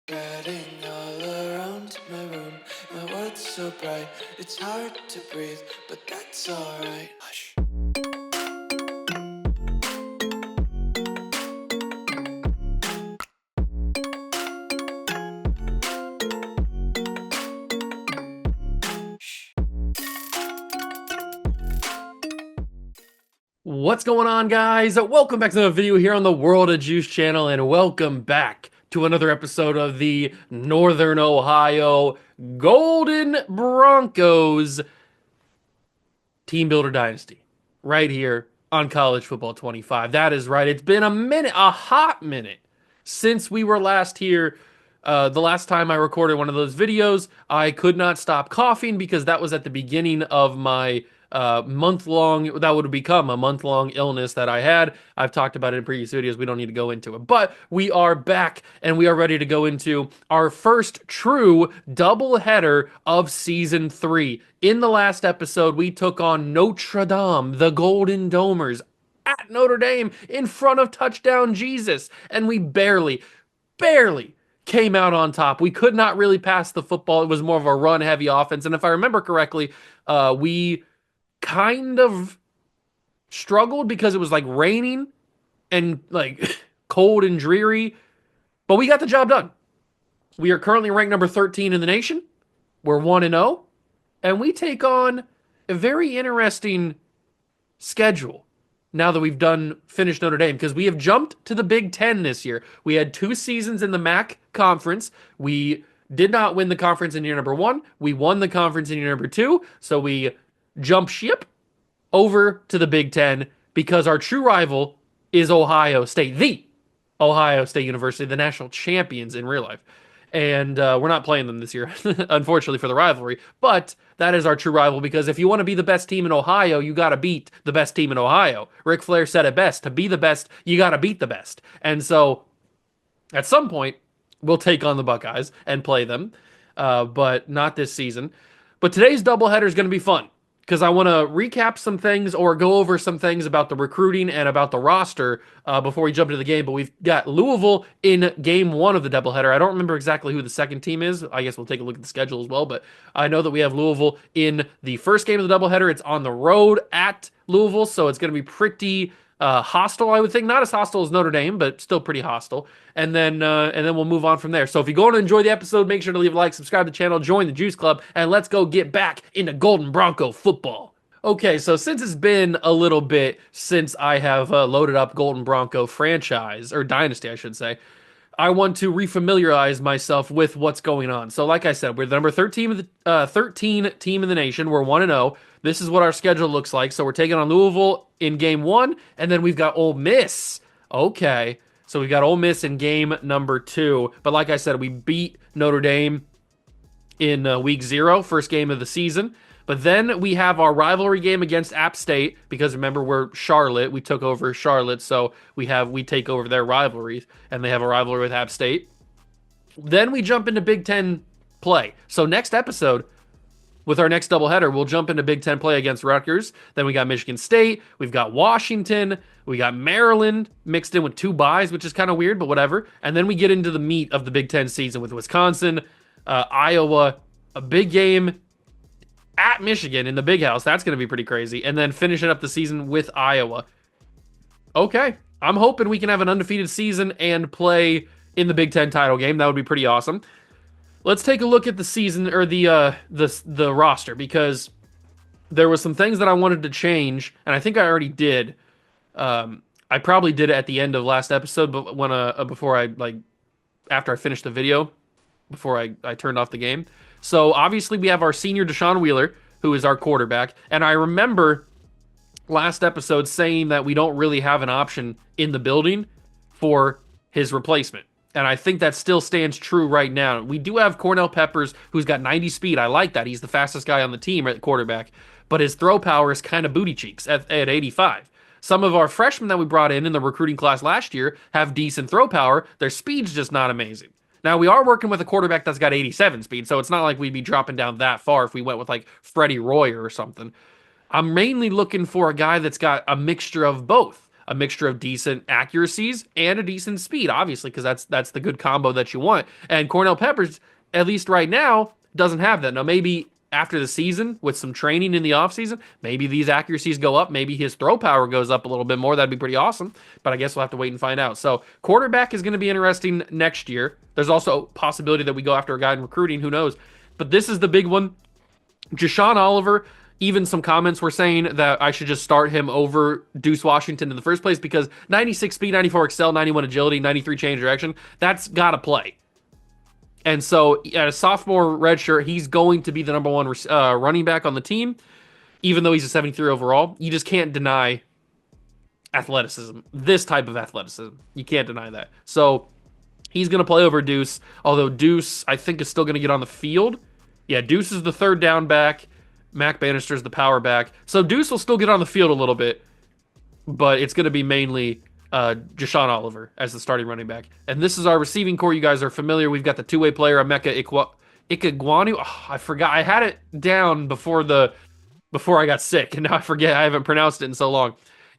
Spreading all around my room, my world's so bright, it's hard to breathe, but that's alright. Hush. What's going on, guys? Welcome back to another video here on the World of Juice channel, and welcome back to another episode of the Northern Ohio Golden Broncos Team Builder Dynasty, right here on College Football 25. That is right. It's been a hot minute since we were last here. The last time I recorded one of those videos, I could not stop coughing because that was at the beginning of my that would become a month-long illness that I had. I've talked about it in previous videos. We don't need to go into it. But we are back and we are ready to go into our first true doubleheader of Season 3. In the last episode, we took on Notre Dame, the Golden Domers, at Notre Dame in front of Touchdown Jesus. And we barely came out on top. We could not really pass the football. It was more of a run-heavy offense. And if I remember correctly, we kind of struggled because it was like raining and like cold and dreary, but we got the job done. We are currently ranked number 13 in the nation. We're 1-0, and we take on a very interesting schedule now that we've finished Notre Dame, because we have jumped to the Big Ten this year. We had 2 seasons in the MAC conference. We did not win the conference in year number 1. We won the conference in year number 2, so we jump ship over to the Big Ten because our true rival is Ohio State, the Ohio State University, the national champions in real life. And we're not playing them this year, unfortunately, for the rivalry. But that is our true rival, because if you want to be the best team in Ohio, you got to beat the best team in Ohio. Ric Flair said it best: to be the best, you got to beat the best. And so at some point, we'll take on the Buckeyes and play them, but not this season. But today's doubleheader is going to be fun, because I want to recap some things or go over some things about the recruiting and about the roster before we jump into the game. But we've got Louisville in game 1 of the doubleheader. I don't remember exactly who the second team is. I guess we'll take a look at the schedule as well. But I know that we have Louisville in the first game of the doubleheader. It's on the road at Louisville, so it's going to be pretty hostile, I would think. Not as hostile as Notre Dame, but still pretty hostile. And then we'll move on from there. So if you go and enjoy the episode, make sure to leave a like, subscribe to the channel, join the Juice Club, and let's go get back into Golden Bronco football. Okay, so since it's been a little bit since I have loaded up Golden Bronco franchise, or Dynasty, I should say, I want to refamiliarize myself with what's going on. So like I said, we're the number 13 team in the nation. We're 1-0. This is what our schedule looks like. So we're taking on Louisville in game 1, and then we've got Ole Miss. Okay, so we've got Ole Miss in game number 2. But like I said, we beat Notre Dame in week 0, first game of the season. But then we have our rivalry game against App State, because remember, we're Charlotte. We took over Charlotte, so we take over their rivalries, and they have a rivalry with App State. Then we jump into Big Ten play. So next episode, with our next doubleheader, we'll jump into Big Ten play against Rutgers. Then we got Michigan State. We've got Washington. We got Maryland mixed in with 2 byes, which is kind of weird, but whatever. And then we get into the meat of the Big Ten season with Wisconsin, Iowa, a big game at Michigan in the Big House. That's going to be pretty crazy. And then finishing up the season with Iowa. Okay, I'm hoping we can have an undefeated season and play in the Big Ten title game. That would be pretty awesome. Let's take a look at the season, or the roster, because there was some things that I wanted to change, and I think I already did. I probably did it at the end of last episode, but when after I finished the video, before I turned off the game. So obviously we have our senior Deshaun Wheeler, who is our quarterback, and I remember last episode saying that we don't really have an option in the building for his replacement. And I think that still stands true right now. We do have Cornell Peppers, who's got 90 speed. I like that. He's the fastest guy on the team at quarterback. But his throw power is kind of booty cheeks at 85. Some of our freshmen that we brought in the recruiting class last year have decent throw power. Their speed's just not amazing. Now, we are working with a quarterback that's got 87 speed, so it's not like we'd be dropping down that far if we went with, like, Freddie Royer or something. I'm mainly looking for a guy that's got a mixture of both. a mixture of decent accuracies and a decent speed, obviously, because that's the good combo that you want. And Cornell Peppers, at least right now, doesn't have that. Now, maybe after the season with some training in the offseason, maybe these accuracies go up. Maybe his throw power goes up a little bit more. That'd be pretty awesome. But I guess we'll have to wait and find out. So quarterback is going to be interesting next year. There's also a possibility that we go after a guy in recruiting. Who knows? But this is the big one. Jashawn Oliver, even some comments were saying that I should just start him over Deuce Washington in the first place because 96 speed, 94 excel, 91 agility, 93 change direction, that's got to play. And so at a sophomore redshirt, he's going to be the number one running back on the team, even though he's a 73 overall. You just can't deny athleticism, this type of athleticism. You can't deny that. So he's going to play over Deuce, although Deuce, I think, is still going to get on the field. Yeah, Deuce is the third down back. Mac Bannister's the power back. So Deuce will still get on the field a little bit, but it's going to be mainly Jashawn Oliver as the starting running back. And this is our receiving core. You guys are familiar. We've got the two-way player, Emeka Ikegwonu. Oh, I forgot. I had it down before I got sick, and now I forget. I haven't pronounced it in so long.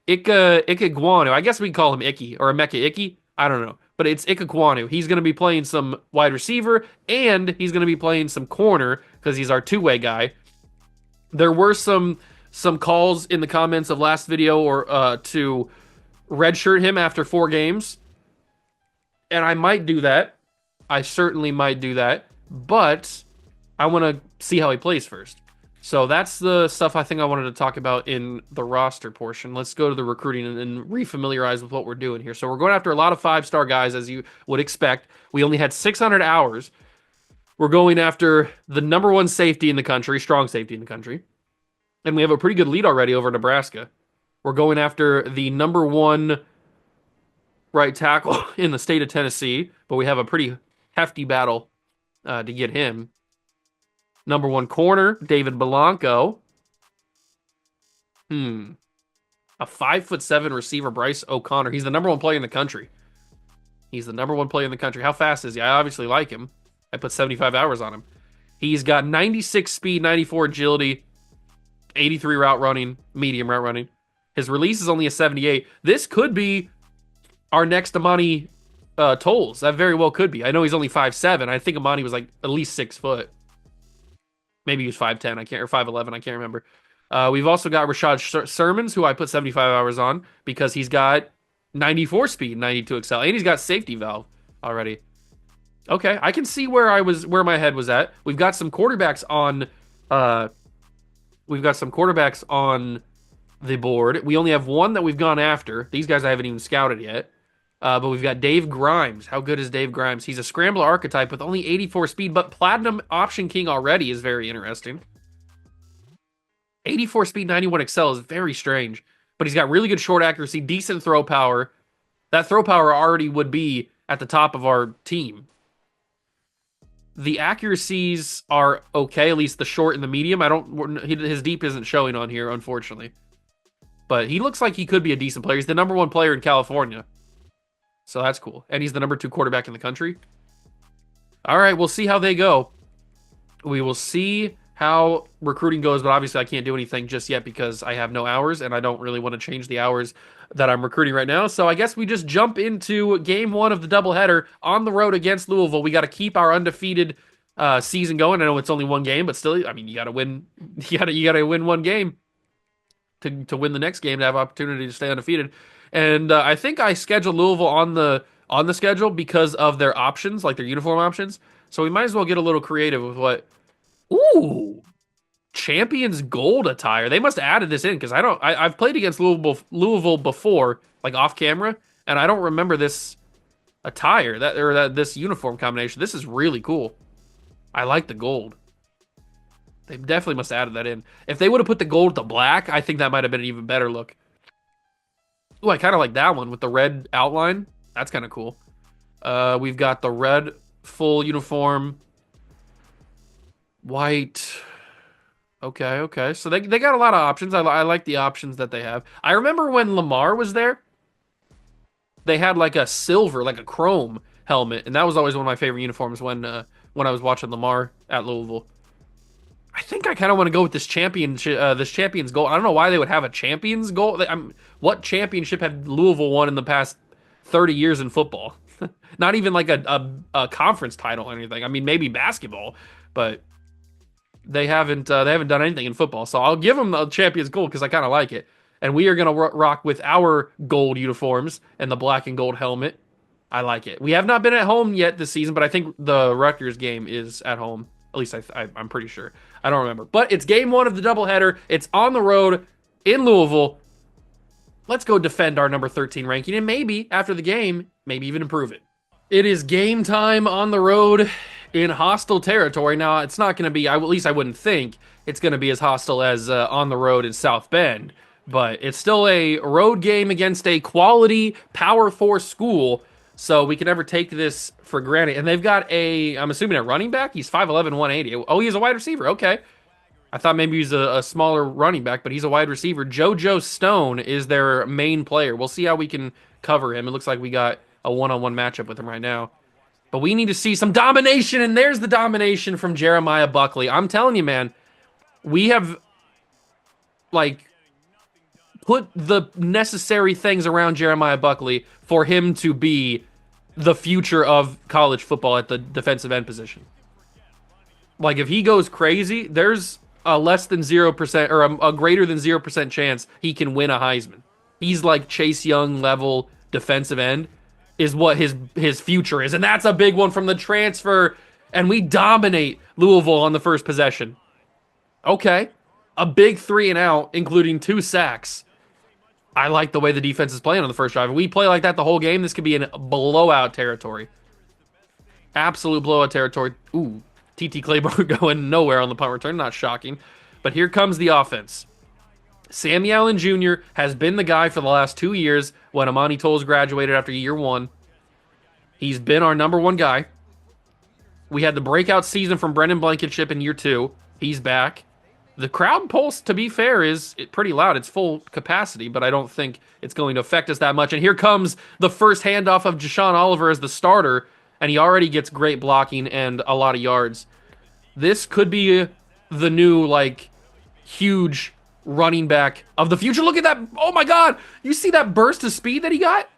Ikegwonu. I guess we call him Icky or Emeka Icky. I don't know. But it's Ikegwonu. He's going to be playing some wide receiver, and he's going to be playing some corner because he's our two-way guy. There were some calls in the comments of last video or to redshirt him after 4 games, and I might do that. I certainly might do that, but I want to see how he plays first. So that's the stuff I think I wanted to talk about in the roster portion. Let's go to the recruiting and refamiliarize with what we're doing here. So we're going after a lot of 5-star guys, as you would expect. We only had 600 hours. We're going after the number 1 safety in the country, strong safety in the country. And we have a pretty good lead already over Nebraska. We're going after the number 1 right tackle in the state of Tennessee, but we have a pretty hefty battle to get him. Number 1 corner, David Belanco. A 5'7" receiver, Bryce O'Connor. He's the number 1 player in the country. How fast is he? I obviously like him. I put 75 hours on him. He's got 96 speed, 94 agility, 83 route running, medium route running. His release is only a 78. This could be our next Amani Tolles. That very well could be. I know he's only 5'7". I think Amani was like at least 6 foot. Maybe he was 5'10", or 5'11", I can't remember. We've also got Rashad Sermons, who I put 75 hours on because he's got 94 speed, 92 excel, and he's got safety valve already. Okay, I can see where my head was at. We've got some quarterbacks on the board. We only have one that we've gone after. These guys I haven't even scouted yet. But we've got Dave Grimes. How good is Dave Grimes? He's a scrambler archetype with only 84 speed, but Platinum Option King already is very interesting. 84 speed, 91 excel is very strange, but he's got really good short accuracy, decent throw power. That throw power already would be at the top of our team. The accuracies are okay, at least the short and the medium. His deep isn't showing on here, unfortunately. But he looks like he could be a decent player. He's the number 1 player in California. So that's cool. And he's the number 2 quarterback in the country. All right, we'll see how they go. We will see how recruiting goes, but obviously I can't do anything just yet because I have no hours, and I don't really want to change the hours that I'm recruiting right now. So I guess we just jump into game 1 of the doubleheader on the road against Louisville. We got to keep our undefeated season going. I know it's only 1 game, but still, I mean, you got to win. You got to win 1 game to win the next game to have opportunity to stay undefeated. And I think I scheduled Louisville on the schedule because of their options, like their uniform options. So we might as well get a little creative with what. Ooh, Champions Gold attire. They must have added this in because I've played against Louisville before, like off camera, and I don't remember this attire this uniform combination. This is really cool. I like the gold. They definitely must have added that in. If they would have put the gold to black, I think that might have been an even better look. Ooh, I kind of like that one with the red outline. That's kind of cool. We've got the red full uniform. White. Okay. So they got a lot of options. I like the options that they have. I remember when Lamar was there, they had like a silver, like a chrome helmet, and that was always one of my favorite uniforms when I was watching Lamar at Louisville. I think I kind of want to go with this champion's goal. I don't know why they would have a champion's goal. What championship had Louisville won in the past 30 years in football? Not even like a conference title or anything. I mean, maybe basketball, but they haven't done anything in football. So I'll give them the champion's gold because I kind of like it. And we are gonna rock with our gold uniforms and the black and gold helmet. I like it. We have not been at home yet this season, but I think the Rutgers game is at home. At least I'm pretty sure. I don't remember. But it's game one of the doubleheader. It's on the road in Louisville. Let's go defend our number 13 ranking and maybe after the game, maybe even improve it. It is game time on the road in hostile territory. Now, it's not going to be, at least I wouldn't think, it's going to be as hostile as on the road in South Bend. But it's still a road game against a quality Power 4 school. So we can never take this for granted. And they've got I'm assuming a running back. He's 5'11", 180. Oh, he's a wide receiver. Okay. I thought maybe he's a smaller running back, but he's a wide receiver. JoJo Stone is their main player. We'll see how we can cover him. It looks like we got a one-on-one matchup with him right now. But we need to see some domination, and there's the domination from Jeremiah Buckley. I'm telling you, man, we have, like, put the necessary things around Jeremiah Buckley for him to be the future of college football at the defensive end position. Like, if he goes crazy, there's a less than 0% or a greater than 0% chance he can win a Heisman. He's like Chase Young level defensive end is what his future is. And that's a big one from the transfer. And we dominate Louisville on the first possession. Okay. A big 3 and out, including 2 sacks. I like the way the defense is playing on the first drive. If we play like that the whole game, this could be in blowout territory. Absolute blowout territory. Ooh, TT Claiborne going nowhere on the punt return. Not shocking. But here comes the offense. Sammy Allen Jr. has been the guy for the last 2 years when Amani Tolles graduated after year 1. He's been our number 1 guy. We had the breakout season from Brendan Blankenship in year 2. He's back. The crowd pulse, to be fair, is pretty loud. It's full capacity, but I don't think it's going to affect us that much. And here comes the first handoff of Jashawn Oliver as the starter, and he already gets great blocking and a lot of yards. This could be the new, like, huge running back of the future. Look at that. Oh, my God. You see that burst of speed that he got?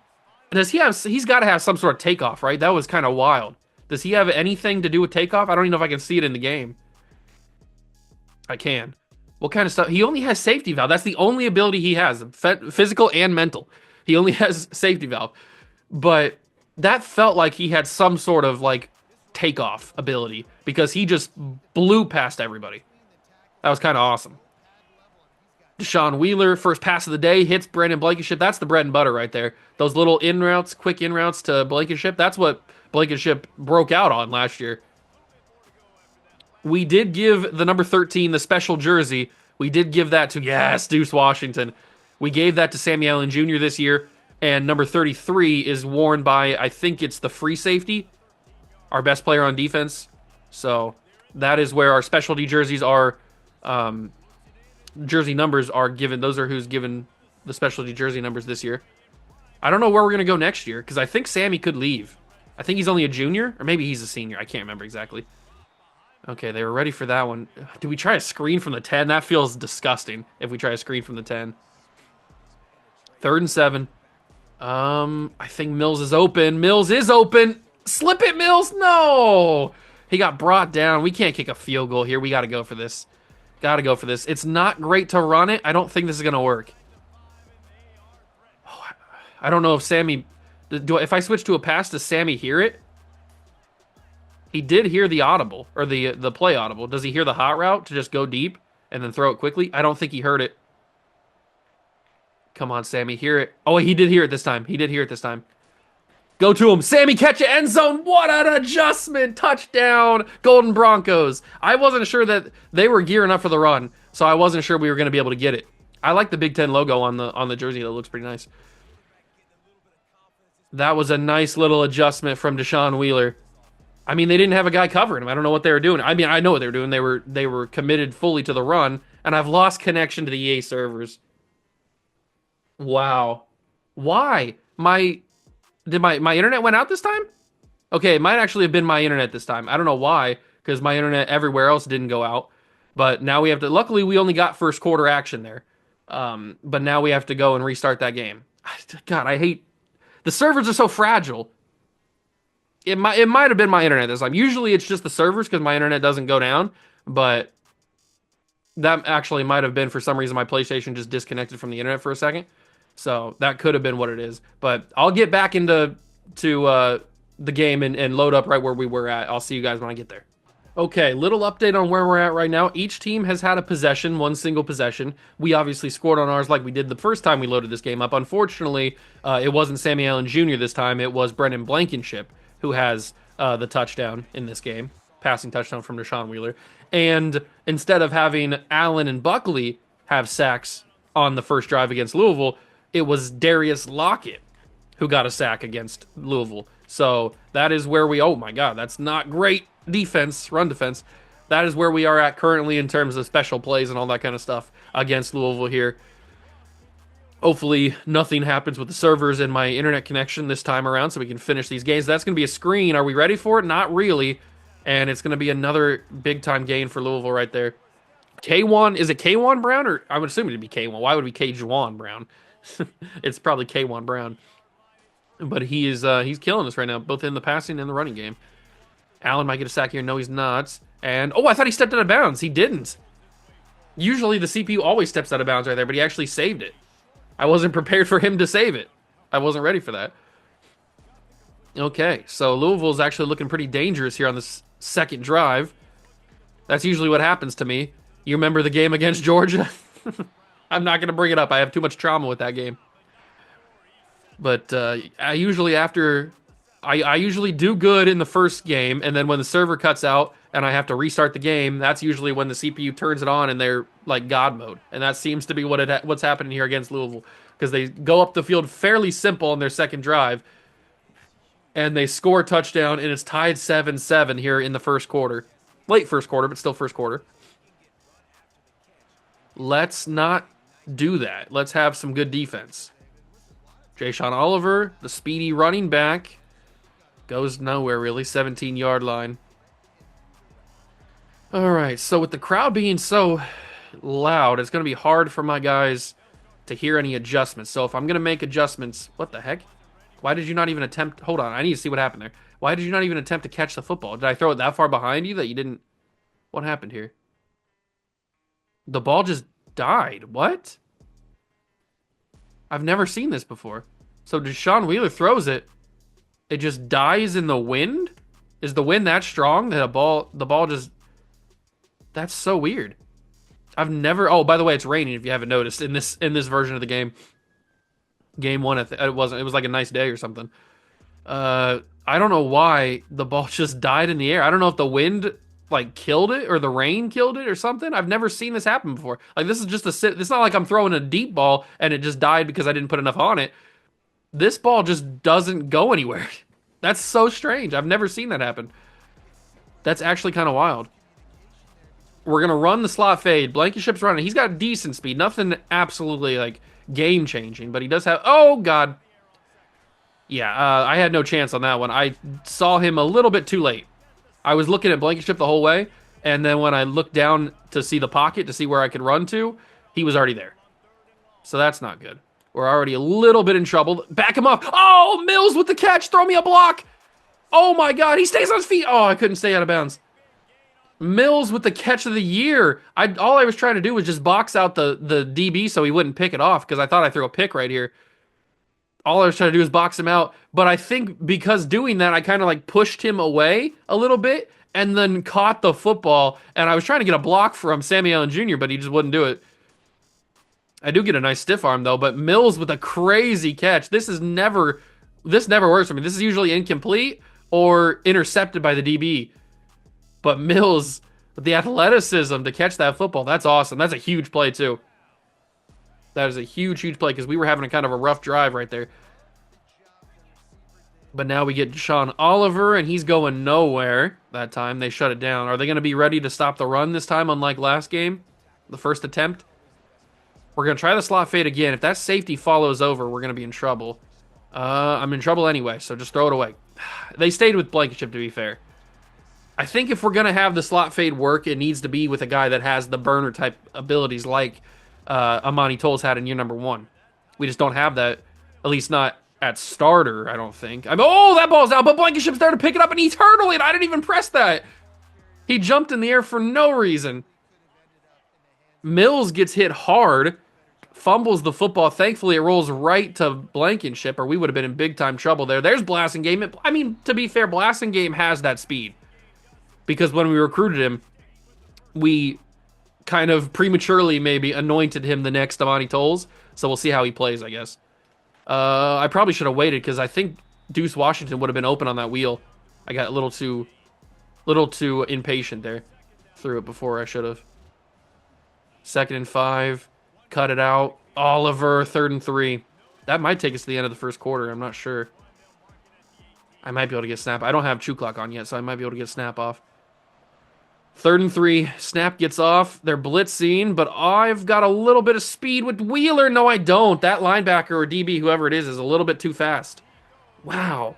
He's got to have some sort of takeoff, right? That was kind of wild. Does he have anything to do with takeoff? I don't even know if I can see it in the game. I can. What kind of stuff? He only has safety valve. That's the only ability he has, physical and mental. He only has safety valve. But that felt like he had some sort of, like, takeoff ability because he just blew past everybody. That was kind of awesome. Deshaun Wheeler, first pass of the day, hits Brandon Blankenship. That's the bread and butter right there. Those little in routes, quick in routes to Blankenship. That's what Blankenship broke out on last year. We did give the number 13 the special jersey. We did give that to, yes, Deuce Washington. We gave that to Sammy Allen Jr. this year. And number 33 is worn by, I think it's the free safety, our best player on defense. So that is where our specialty jerseys are, jersey numbers are given. Those are who's given the specialty jersey numbers this year. I don't know where we're going to go next year because I think Sammy could leave. I think he's only a junior, or maybe he's a senior. I can't remember exactly. Okay, they were ready for that one. Do we try a screen from the 10? That feels disgusting if we try a screen from the 10. 3rd and 7. I think Mills is open. Mills is open. Slip it, Mills. No. He got brought down. We can't kick a field goal here. We got to go for this. Got to go for this. It's not great to run it. I don't think this is going to work. Oh, I don't know if Sammy... if I switch to a pass, does Sammy hear it? He did hear the audible, or the play audible. Does he hear the hot route to just go deep and then throw it quickly? I don't think he heard it. Come on, Sammy, hear it. Oh, he did hear it this time. He did hear it this time. Go to him. Sammy, catch it, end zone. What an adjustment. Touchdown, Golden Broncos. I wasn't sure that they were gearing up for the run, so I wasn't sure we were going to be able to get it. I like the Big Ten logo on the jersey. That looks pretty nice. That was a nice little adjustment from Deshaun Wheeler. I mean, they didn't have a guy covering him. I don't know what they were doing. I mean, I know what they were doing. They were committed fully to the run, and I've lost connection to the EA servers. Wow. Why? Did my internet went out this time? Okay, it might actually have been my internet this time. I don't know why, because my internet everywhere else didn't go out. But now we have to, luckily, we only got first quarter action there. But now we have to go and restart that game. God, I hate the servers are so fragile. It might have been my internet this time. Usually it's just the servers because my internet doesn't go down, but that actually might have been for some reason my PlayStation just disconnected from the internet for a second. So that could have been what it is. But I'll get back into the game and load up right where we were at. I'll see you guys when I get there. Okay, little update on where we're at right now. Each team has had a possession, one single possession. We obviously scored on ours like we did the first time we loaded this game up. Unfortunately, it wasn't Sammy Allen Jr. this time. It was Brendan Blankenship who has the touchdown in this game, passing touchdown from Deshaun Wheeler. And instead of having Allen and Buckley have sacks on the first drive against Louisville, it was Darius Lockett who got a sack against Louisville. So that is where we, oh my God, that's not great defense, run defense. That is where we are at currently in terms of special plays and all that kind of stuff against Louisville here. Hopefully nothing happens with the servers and my internet connection this time around so we can finish these games. That's going to be a screen. Are we ready for it? Not really. And it's going to be another big time gain for Louisville right there. K1, is it K1 Brown or I would assume it'd be K1. Why would it be K1 Brown? It's probably K1 Brown. But he's killing us right now, both in the passing and the running game. Allen might get a sack here. No, he's not. And, oh, I thought he stepped out of bounds. He didn't. Usually the CPU always steps out of bounds right there, but he actually saved it. I wasn't prepared for him to save it. I wasn't ready for that. Okay, so Louisville's actually looking pretty dangerous here on this second drive. That's usually what happens to me. You remember the game against Georgia? I'm not going to bring it up. I have too much trauma with that game. But I usually do good in the first game, and then when the server cuts out and I have to restart the game, that's usually when the CPU turns it on and they're like God mode. And that seems to be what's happening here against Louisville, because they go up the field fairly simple on their second drive, and they score a touchdown, and it's tied 7-7 here in the first quarter. Late first quarter, but still first quarter. Let's not do that. Let's have some good defense. Jayshon Oliver, the speedy running back, goes nowhere really, 17-yard line. All right, so with the crowd being so loud, it's going to be hard for my guys to hear any adjustments. So if I'm going to make adjustments, what the heck? Why did you not even attempt? Hold on, I need to see what happened there. Why did you not even attempt to catch the football? Did I throw it that far behind you that you didn't? What happened here? The ball just died. What? I've never seen this before. So Deshaun Wheeler throws it. It just dies in the wind? Is the wind that strong that the ball just... That's so weird. I've never... Oh, by the way, it's raining if you haven't noticed in this version of the game. Game one, it wasn't. It was like a nice day or something. I don't know why the ball just died in the air. I don't know if the wind like killed it or the rain killed it or something. I've never seen this happen before. Like this is just it's not like I'm throwing a deep ball and it just died because I didn't put enough on it. This ball just doesn't go anywhere. That's so strange. I've never seen that happen. That's actually kind of wild. We're going to run the slot fade. Blankenship's running. He's got decent speed. Nothing absolutely like game-changing, but he does have... Oh, God. Yeah, I had no chance on that one. I saw him a little bit too late. I was looking at Blankenship the whole way, and then when I looked down to see the pocket, to see where I could run to, he was already there. So that's not good. We're already a little bit in trouble. Back him up. Oh, Mills with the catch. Throw me a block. Oh, my God. He stays on his feet. Oh, I couldn't stay out of bounds. Mills with the catch of the year. All I was trying to do was just box out the DB so he wouldn't pick it off, because I thought I threw a pick right here. All I was trying to do was box him out. But I think because doing that, I kind of like pushed him away a little bit and then caught the football. And I was trying to get a block from Sammy Allen Jr., but he just wouldn't do it. I do get a nice stiff arm, though. But Mills with a crazy catch. This never works for me. This is usually incomplete or intercepted by the DB. But Mills with the athleticism to catch that football, that's awesome. That's a huge play, too. That is a huge, huge play because we were having a kind of a rough drive right there. But now we get Deshaun Oliver, and he's going nowhere that time. They shut it down. Are they going to be ready to stop the run this time, unlike last game? The first attempt? We're going to try the slot fade again. If that safety follows over, we're going to be in trouble. I'm in trouble anyway, so just throw it away. They stayed with Blankenship, to be fair. I think if we're going to have the slot fade work, it needs to be with a guy that has the burner type abilities like Amani Tolles had in year number 1. We just don't have that, at least not at starter, I don't think. Oh, that ball's out, but Blankenship's there to pick it up, and he's hurdling. I didn't even press that. He jumped in the air for no reason. Mills gets hit hard, fumbles the football. Thankfully, it rolls right to Blankenship, or we would have been in big-time trouble there. There's Blasingame. I mean, to be fair, Blasingame has that speed. Because when we recruited him, we kind of prematurely maybe anointed him the next Amani Tolles. So we'll see how he plays, I guess. I probably should have waited because I think Deuce Washington would have been open on that wheel. I got a little too impatient there. Threw it before I should have. 2nd and 5. Cut it out. Oliver, 3rd and 3. That might take us to the end of the first quarter. I'm not sure. I might be able to get snap. I don't have chew clock on yet, so I might be able to get snap off. 3rd and 3. Snap gets off. They're blitzing, but I've got a little bit of speed with Wheeler. No, I don't. That linebacker or DB, whoever it is a little bit too fast. Wow.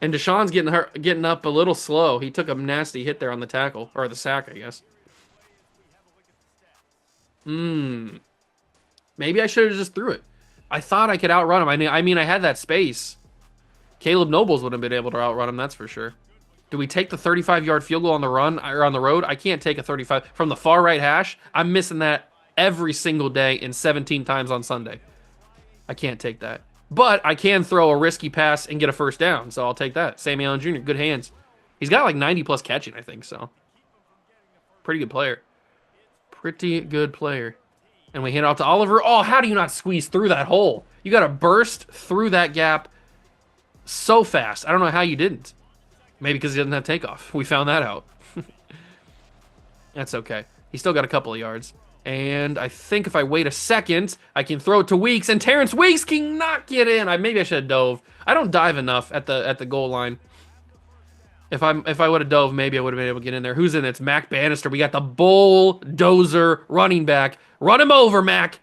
And Deshaun's getting up a little slow. He took a nasty hit there on the tackle, or the sack, I guess. Maybe I should have just threw it. I thought I could outrun him. I mean, I had that space. Caleb Nobles would have been able to outrun him, that's for sure. Do we take the 35-yard field goal on the run or on the road? I can't take a 35 from the far right hash. I'm missing that every single day and 17 times on Sunday. I can't take that. But I can throw a risky pass and get a first down, so I'll take that. Sammy Allen Jr., good hands. He's got like 90-plus catching, I think, so. Pretty good player. Pretty good player. And we hand off to Oliver. Oh, how do you not squeeze through that hole? You got to burst through that gap so fast. I don't know how you didn't. Maybe because he doesn't have takeoff. We found that out. That's okay. He's still got a couple of yards. And I think if I wait a second, I can throw it to Weeks. And Terrence Weeks cannot get in. Maybe I should have dove. I don't dive enough at the goal line. If I would have dove, maybe I would have been able to get in there. Who's in it? It's Mac Bannister. We got the bulldozer running back. Run him over, Mac.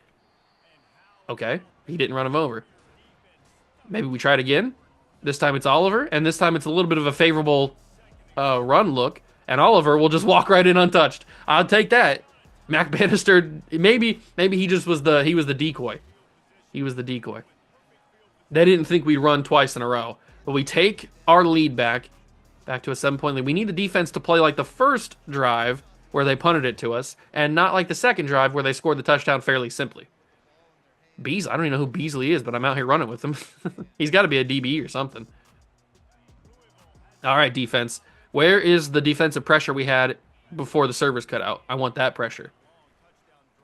Okay. He didn't run him over. Maybe we try it again. This time it's Oliver, and this time it's a little bit of a favorable run look, and Oliver will just walk right in untouched. I'll take that. Mac Bannister, maybe he just was the decoy. He was the decoy. They didn't think we'd run twice in a row, but we take our lead back to a 7-point lead. We need the defense to play like the first drive where they punted it to us, and not like the second drive where they scored the touchdown fairly simply. Beasley, I don't even know who Beasley is, but I'm out here running with him. He's got to be a DB or something. All right, defense. Where is the defensive pressure we had before the servers cut out? I want that pressure.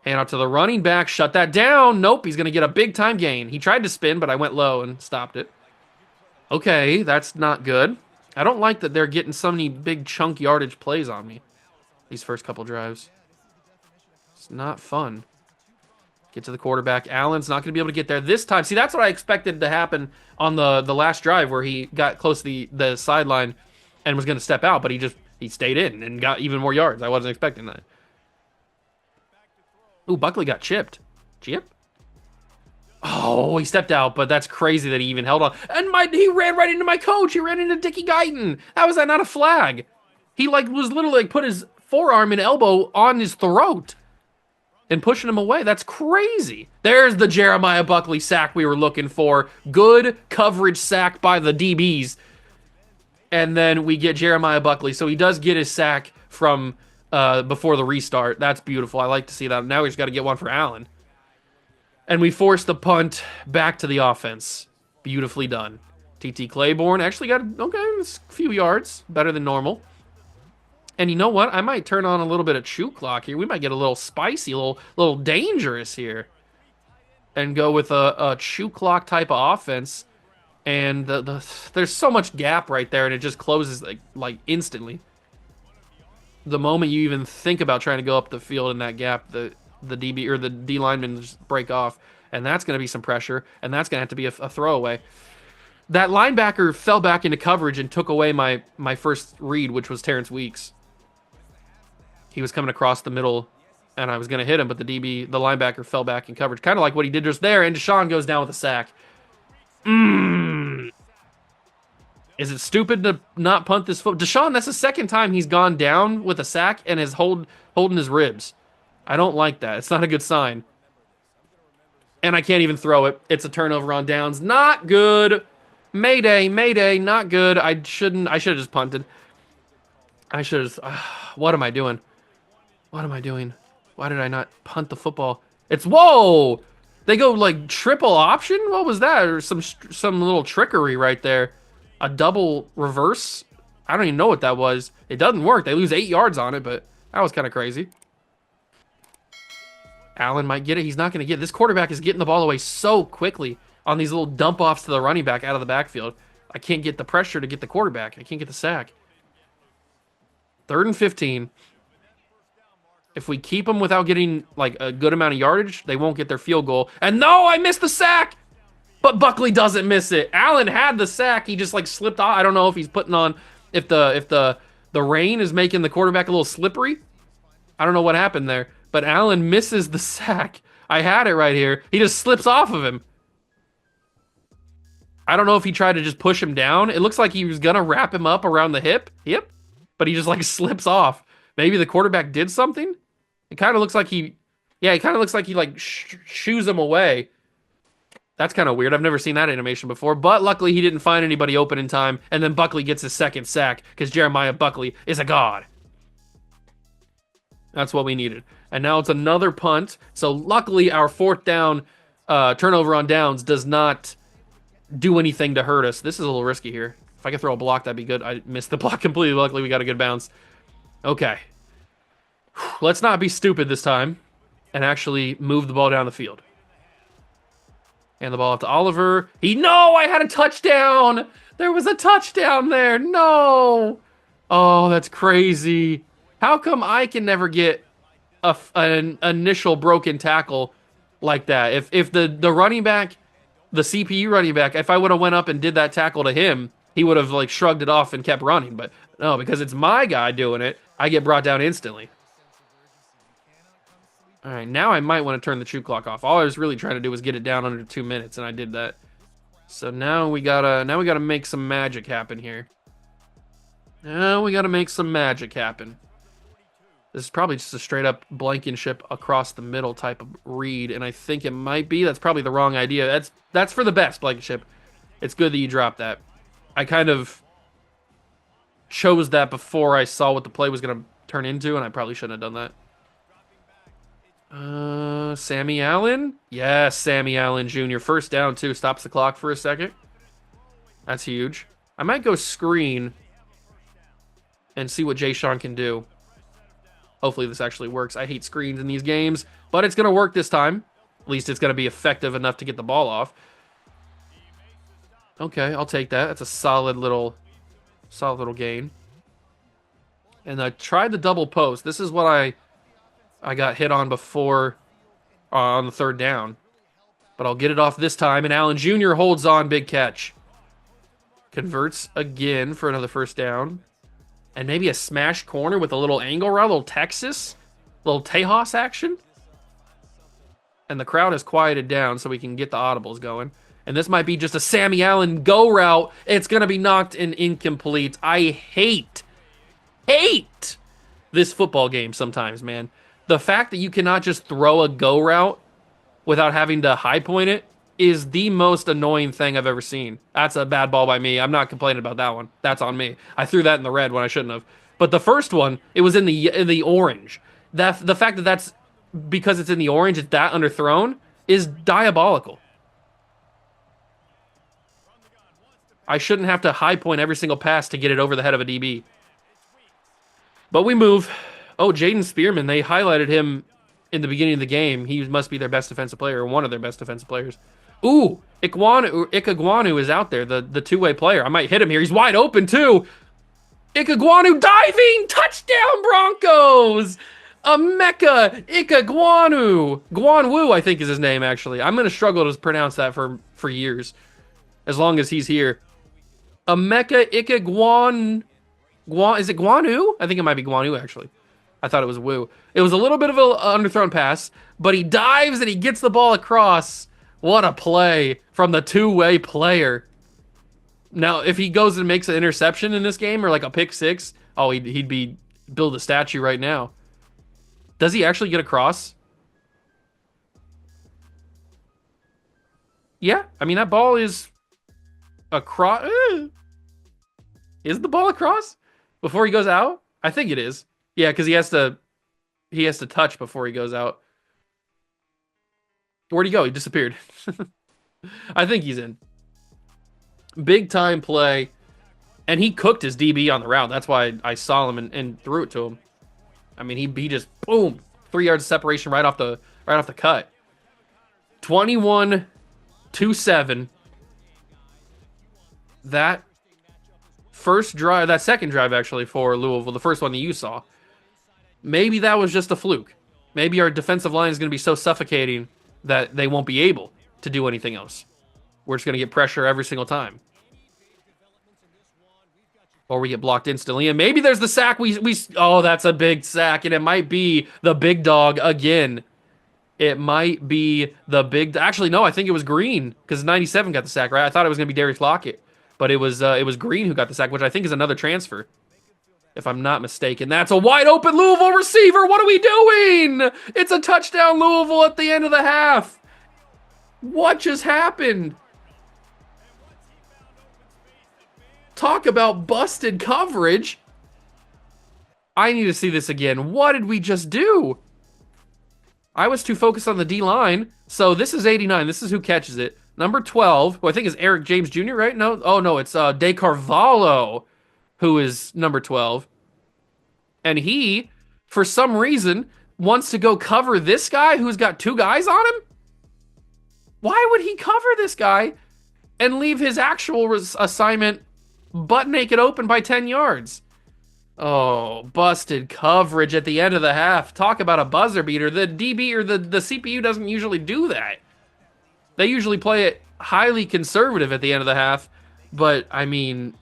Hand out to the running back. Shut that down. Nope, he's going to get a big-time gain. He tried to spin, but I went low and stopped it. Okay, that's not good. I don't like that they're getting so many big chunk yardage plays on me. These first couple drives. It's not fun. Get to the quarterback. Allen's not going to be able to get there this time. See, that's what I expected to happen on the last drive where he got close to the sideline and was going to step out, but he stayed in and got even more yards. I wasn't expecting that. Ooh, Buckley got chipped. Chip? Oh, he stepped out, but that's crazy that he even held on. And he ran right into my coach. He ran into Dickie Guyton. How was that not a flag? He was literally put his forearm and elbow on his throat and pushing him away. That's crazy. There's the Jeremiah Buckley sack we were looking for. Good coverage sack by the DBs. And then we get Jeremiah Buckley. So he does get his sack from before the restart. That's beautiful. I like to see that. Now we just got to get one for Allen. And we force the punt back to the offense. Beautifully done. TT Claiborne actually got, a few yards. Better than normal. And you know what? I might turn on a little bit of chew clock here. We might get a little spicy, a little dangerous here. And go with a chew clock type of offense. And there's so much gap right there, and it just closes like instantly. The moment you even think about trying to go up the field in that gap, the DB or the D lineman just break off. And that's going to be some pressure, and that's going to have to be a throwaway. That linebacker fell back into coverage and took away my first read, which was Terrence Weeks. He was coming across the middle, and I was going to hit him, but the linebacker fell back in coverage. Kind of like what he did just there, and Deshaun goes down with a sack. And Is it stupid to not punt this foot? Deshaun, that's the second time he's gone down with a sack and is holding his ribs. I don't like that. It's not a good sign. And I can't even throw it. It's a turnover on downs. Not good. Mayday, mayday, not good. I should have just punted. I should have. What am I doing? What am I doing? Why did I not punt the football? It's whoa! They go like triple option? What was that? Or some little trickery right there. A double reverse? I don't even know what that was. It doesn't work. They lose 8 yards on it, but that was kind of crazy. Allen might get it. He's not going to get it. This quarterback is getting the ball away so quickly on these little dump offs to the running back out of the backfield. I can't get the pressure to get the quarterback. I can't get the sack. 3rd and 15. If we keep them without getting like a good amount of yardage, they won't get their field goal. And no, I missed the sack. But Buckley doesn't miss it. Allen had the sack. He just like slipped off. I don't know if he's putting on if the rain is making the quarterback a little slippery. I don't know what happened there. But Allen misses the sack. I had it right here. He just slips off of him. I don't know if he tried to just push him down. It looks like he was gonna wrap him up around the hip. Yep. But he just like slips off. Maybe the quarterback did something. It kind of looks like he like shoos him away. That's kind of weird. I've never seen that animation before. But luckily, he didn't find anybody open in time. And then Buckley gets his second sack because Jeremiah Buckley is a god. That's what we needed. And now it's another punt. So luckily, our 4th down turnover on downs does not do anything to hurt us. This is a little risky here. If I could throw a block, that'd be good. I missed the block completely. Luckily, we got a good bounce. Okay. Let's not be stupid this time and actually move the ball down the field. And the ball up to Oliver. No, I had a touchdown. There was a touchdown there. No. Oh, that's crazy. How come I can never get an initial broken tackle like that? If the running back, the CPU running back, if I would have went up and did that tackle to him, he would have like shrugged it off and kept running. But no, because it's my guy doing it, I get brought down instantly. All right, now I might want to turn the chew clock off. All I was really trying to do was get it down under 2 minutes, and I did that. So now we gotta make some magic happen here. Now we gotta make some magic happen. This is probably just a straight up Blankenship across the middle type of read, and I think it might be. That's probably the wrong idea. That's for the best, Blankenship. It's good that you dropped that. I kind of chose that before I saw what the play was gonna turn into, and I probably shouldn't have done that. Sammy Allen? Yes, Sammy Allen Jr. 1st down, too. Stops the clock for a second. That's huge. I might go screen and see what Jay Sean can do. Hopefully this actually works. I hate screens in these games, but it's going to work this time. At least it's going to be effective enough to get the ball off. Okay, I'll take that. That's a solid little gain. And I tried the double post. This is what I got hit on before on the 3rd down. But I'll get it off this time, and Allen Jr. holds on. Big catch. Converts again for another 1st down. And maybe a smash corner with a little angle route, a little Texas, little Tejas action. And the crowd has quieted down so we can get the audibles going. And this might be just a Sammy Allen go route. It's going to be knocked and incomplete. I hate this football game sometimes, man. The fact that you cannot just throw a go route without having to high point it is the most annoying thing I've ever seen. That's a bad ball by me. I'm not complaining about that one. That's on me. I threw that in the red when I shouldn't have. But the first one, it was in the orange. The fact that that's because it's in the orange, it's that underthrown is diabolical. I shouldn't have to high point every single pass to get it over the head of a DB. But we move. Oh, Jaden Spearman, they highlighted him in the beginning of the game. He must be their best defensive player, or one of their best defensive players. Ooh, Ikegwonu is out there, the two-way player. I might hit him here. He's wide open, too. Ikegwonu diving! Touchdown, Broncos! Emeka Ikegwonu. Gwanwu, I think is his name, actually. I'm going to struggle to pronounce that for years, as long as he's here. Emeka Ikegwon... Is it Gwanu? I think it might be Gwanu, actually. I thought it was Woo. It was a little bit of an underthrown pass, but he dives and he gets the ball across. What a play from the two-way player. Now, if he goes and makes an interception in this game or like a pick six, oh, he'd be build a statue right now. Does he actually get across? Yeah, I mean that ball is across. Is the ball across before he goes out? I think it is. Yeah, because he has to touch before he goes out. Where'd he go? He disappeared. I think he's in. Big time play. And he cooked his DB on the route. That's why I saw him and threw it to him. I mean, he just boom, 3 yards separation right off the cut. 21-7. That first drive, that second drive actually for Louisville, the first one that you saw. Maybe that was just a fluke. Maybe our defensive line is going to be so suffocating that they won't be able to do anything else. We're just going to get pressure every single time. Or we get blocked instantly. And maybe there's the sack. Oh, that's a big sack. And it might be the big dog again. It might be the big... Actually, no, I think it was Green. Because 97 got the sack, right? I thought it was going to be Darius Lockett. But it was Green who got the sack, which I think is another transfer. If I'm not mistaken. That's a wide open Louisville receiver. What are we doing? It's a touchdown Louisville at the end of the half. What just happened? Talk about busted coverage. I need to see this again. What did we just do? I was too focused on the D-line. So this is 89. This is who catches it. Number 12, who I think is Eric James Jr., right? No, oh no, it's De Carvalho, who is number 12. And he, for some reason, wants to go cover this guy who's got 2 guys on him? Why would he cover this guy and leave his actual assignment butt naked open by 10 yards? Oh, busted coverage at the end of the half. Talk about a buzzer beater. The DB or the CPU doesn't usually do that. They usually play it highly conservative at the end of the half. But, I mean,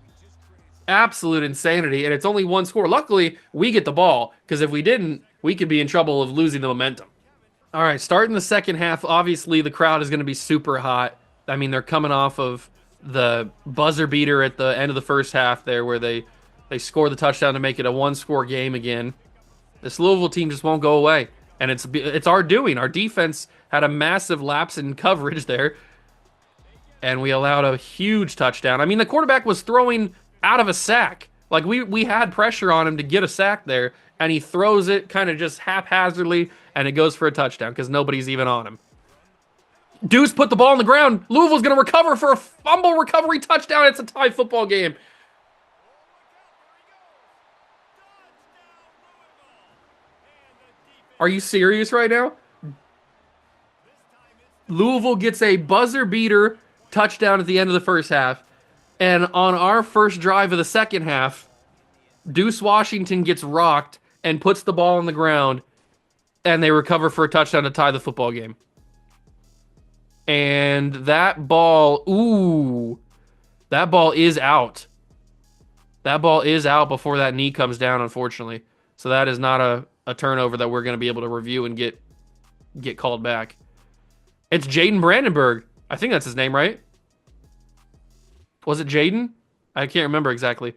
absolute insanity. And it's only 1 score. Luckily, we get the ball. Because if we didn't, we could be in trouble of losing the momentum. All right, starting the second half, obviously the crowd is going to be super hot. I mean, they're coming off of the buzzer beater at the end of the first half there where they score the touchdown to make it a 1-score game again. This Louisville team just won't go away. And it's our doing. Our defense had a massive lapse in coverage there. And we allowed a huge touchdown. I mean, the quarterback was throwing out of a sack. Like, we had pressure on him to get a sack there. And he throws it kind of just haphazardly. And it goes for a touchdown because nobody's even on him. Deuce put the ball on the ground. Louisville's going to recover for a fumble recovery touchdown. It's a tie football game. Are you serious right now? Louisville gets a buzzer beater touchdown at the end of the first half. And on our first drive of the second half, Deuce Washington gets rocked and puts the ball on the ground. And they recover for a touchdown to tie the football game. And that ball, that ball is out. That ball is out before that knee comes down, unfortunately. So that is not a turnover that we're going to be able to review and get called back. It's Jaden Brandenburg. I think that's his name, right? Was it Jaden? I can't remember exactly.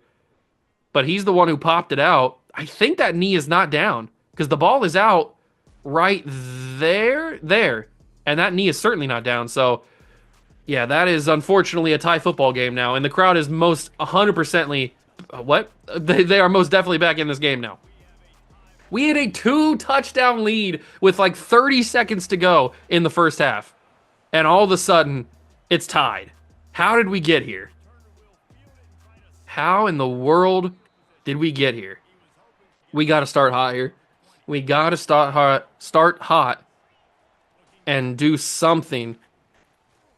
But he's the one who popped it out. I think that knee is not down because the ball is out right there. And that knee is certainly not down. So, yeah, that is unfortunately a tie football game now. And the crowd is most 100%ly... What? They are most definitely back in this game now. We had a 2-touchdown lead with like 30 seconds to go in the first half. And all of a sudden, it's tied. How did we get here? How in the world did we get here? We got to start hot here. We got to start hot and do something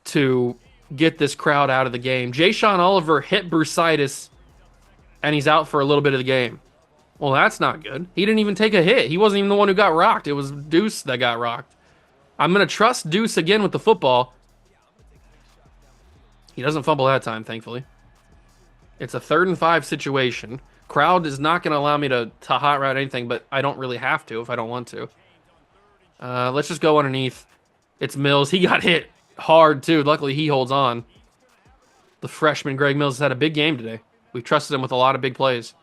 to get this crowd out of the game. Jayshon Oliver hit bursitis, and he's out for a little bit of the game. Well, that's not good. He didn't even take a hit. He wasn't even the one who got rocked. It was Deuce that got rocked. I'm going to trust Deuce again with the football. He doesn't fumble that time, thankfully. It's a 3rd and 5 situation. Crowd is not going to allow me to hot route anything, but I don't really have to if I don't want to. Let's just go underneath. It's Mills. He got hit hard, too. Luckily, he holds on. The freshman Greg Mills has had a big game today. We've trusted him with a lot of big plays.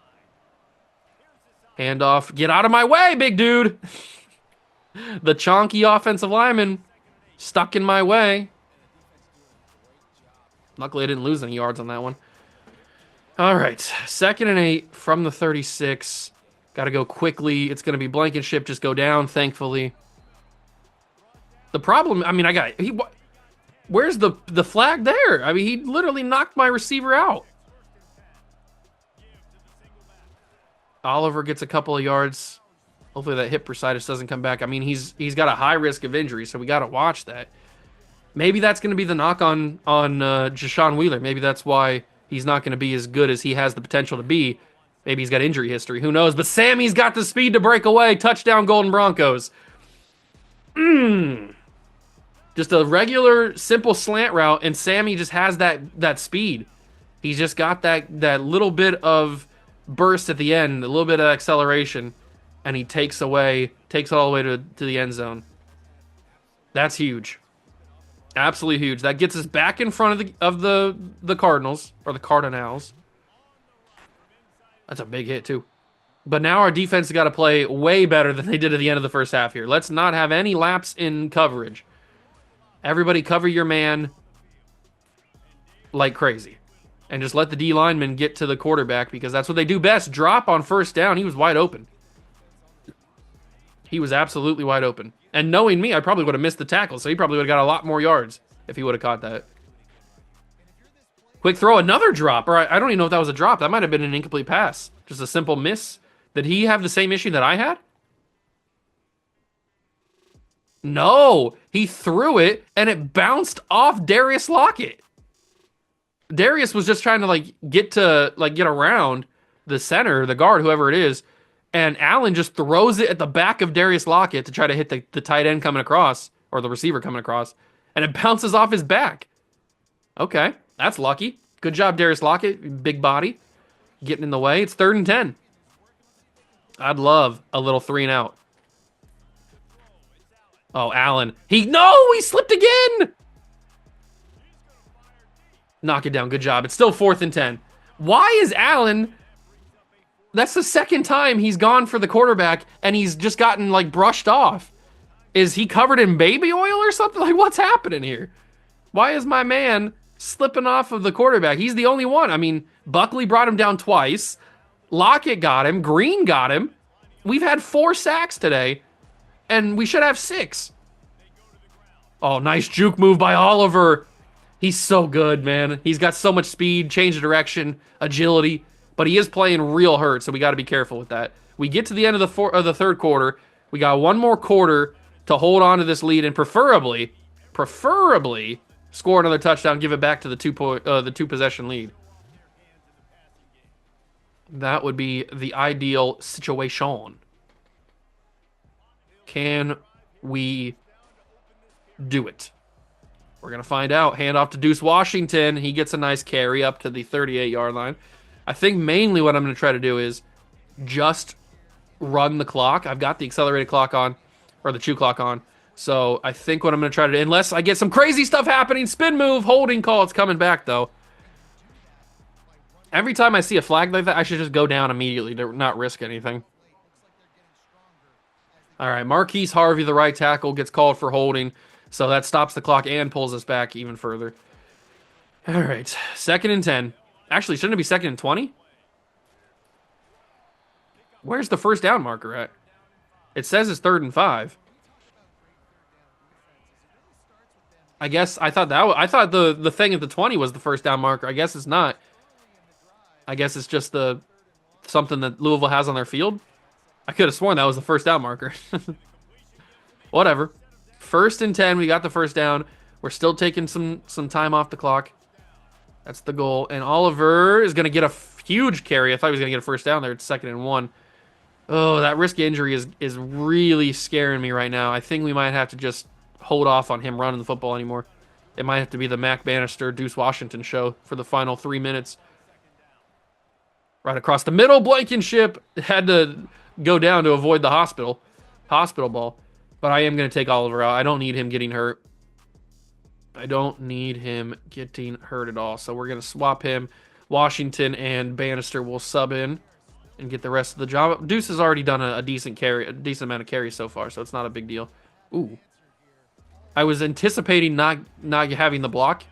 Handoff. Get out of my way, big dude. The chonky offensive lineman stuck in my way. Luckily, I didn't lose any yards on that one. All right. 2nd and 8 from the 36. Got to go quickly. It's going to be Blankenship. Just go down, thankfully. The problem, I mean, where's the flag there? I mean, he literally knocked my receiver out. Oliver gets a couple of yards. Hopefully that hip bursitis doesn't come back. I mean, he's got a high risk of injury, so we got to watch that. Maybe that's going to be the knock on Jashawn Wheeler. Maybe that's why he's not going to be as good as he has the potential to be. Maybe he's got injury history. Who knows? But Sammy's got the speed to break away. Touchdown, Golden Broncos. Just a regular, simple slant route, and Sammy just has that speed. He's just got that little bit of burst at the end, a little bit of acceleration, and he takes it all the way to the end zone. That's huge. Absolutely huge. That gets us back in front of the Cardinals, or the Cardinals. That's a big hit, too. But now our defense has got to play way better than they did at the end of the first half here. Let's not have any lapse in coverage. Everybody cover your man like crazy. And just let the D lineman get to the quarterback, because that's what they do best. Drop on first down. He was wide open. He was absolutely wide open. And knowing me, I probably would have missed the tackle, so he probably would have got a lot more yards if he would have caught that. Quick throw, another drop. Or I don't even know if that was a drop. That might have been an incomplete pass. Just a simple miss. Did he have the same issue that I had? No, he threw it, and it bounced off Darius Lockett. Darius was just trying to get around the center, the guard, whoever it is, and Allen just throws it at the back of Darius Lockett to try to hit the tight end coming across, or the receiver coming across, and it bounces off his back. Okay, that's lucky. Good job, Darius Lockett, big body, getting in the way. It's 3rd and 10. I'd love a little 3 and out. Oh, Allen. He slipped again. Knock it down. Good job. It's still 4th and 10. Why is Allen... That's the 2nd time he's gone for the quarterback, and he's just gotten, brushed off. Is he covered in baby oil or something? What's happening here? Why is my man slipping off of the quarterback? He's the only one. I mean, Buckley brought him down twice. Lockett got him. Green got him. We've had 4 sacks today, and we should have 6. Oh, nice juke move by Oliver. He's so good, man. He's got so much speed, change of direction, agility, but he is playing real hurt, so we got to be careful with that. We get to the end of the third quarter. We got one more quarter to hold on to this lead and preferably score another touchdown, give it back to the two possession lead. That would be the ideal situation. Can we do it? We're going to find out. Hand off to Deuce Washington. He gets a nice carry up to the 38-yard line. I think mainly what I'm going to try to do is just run the clock. I've got the accelerated clock on, or the chew clock on. So I think what I'm going to try to do, unless I get some crazy stuff happening, spin move, holding call, it's coming back though. Every time I see a flag like that, I should just go down immediately to not risk anything. All right, Marquise Harvey, the right tackle, gets called for holding. So that stops the clock and pulls us back even further. All right, 2nd and 10. Actually, shouldn't it be 2nd and 20? Where's the first down marker at? It says it's 3rd and 5. I guess I thought the thing at the 20 was the first down marker. I guess it's not. I guess it's just something that Louisville has on their field. I could have sworn that was the first down marker. Whatever. 1st and 10. We got the first down. We're still taking some time off the clock. That's the goal. And Oliver is going to get a huge carry. I thought he was going to get a first down there. It's 2nd and 1. Oh, that risk injury is really scaring me right now. I think we might have to just hold off on him running the football anymore. It might have to be the Mac Bannister, Deuce Washington show for the final 3 minutes. Right across the middle, Blankenship had to go down to avoid the hospital ball. But I am going to take Oliver out. I don't need him getting hurt. I don't need him getting hurt at all. So we're going to swap him. Washington and Bannister will sub in and get the rest of the job. Deuce has already done a decent carry, a decent amount of carries so far, so it's not a big deal. Ooh. I was anticipating not having the block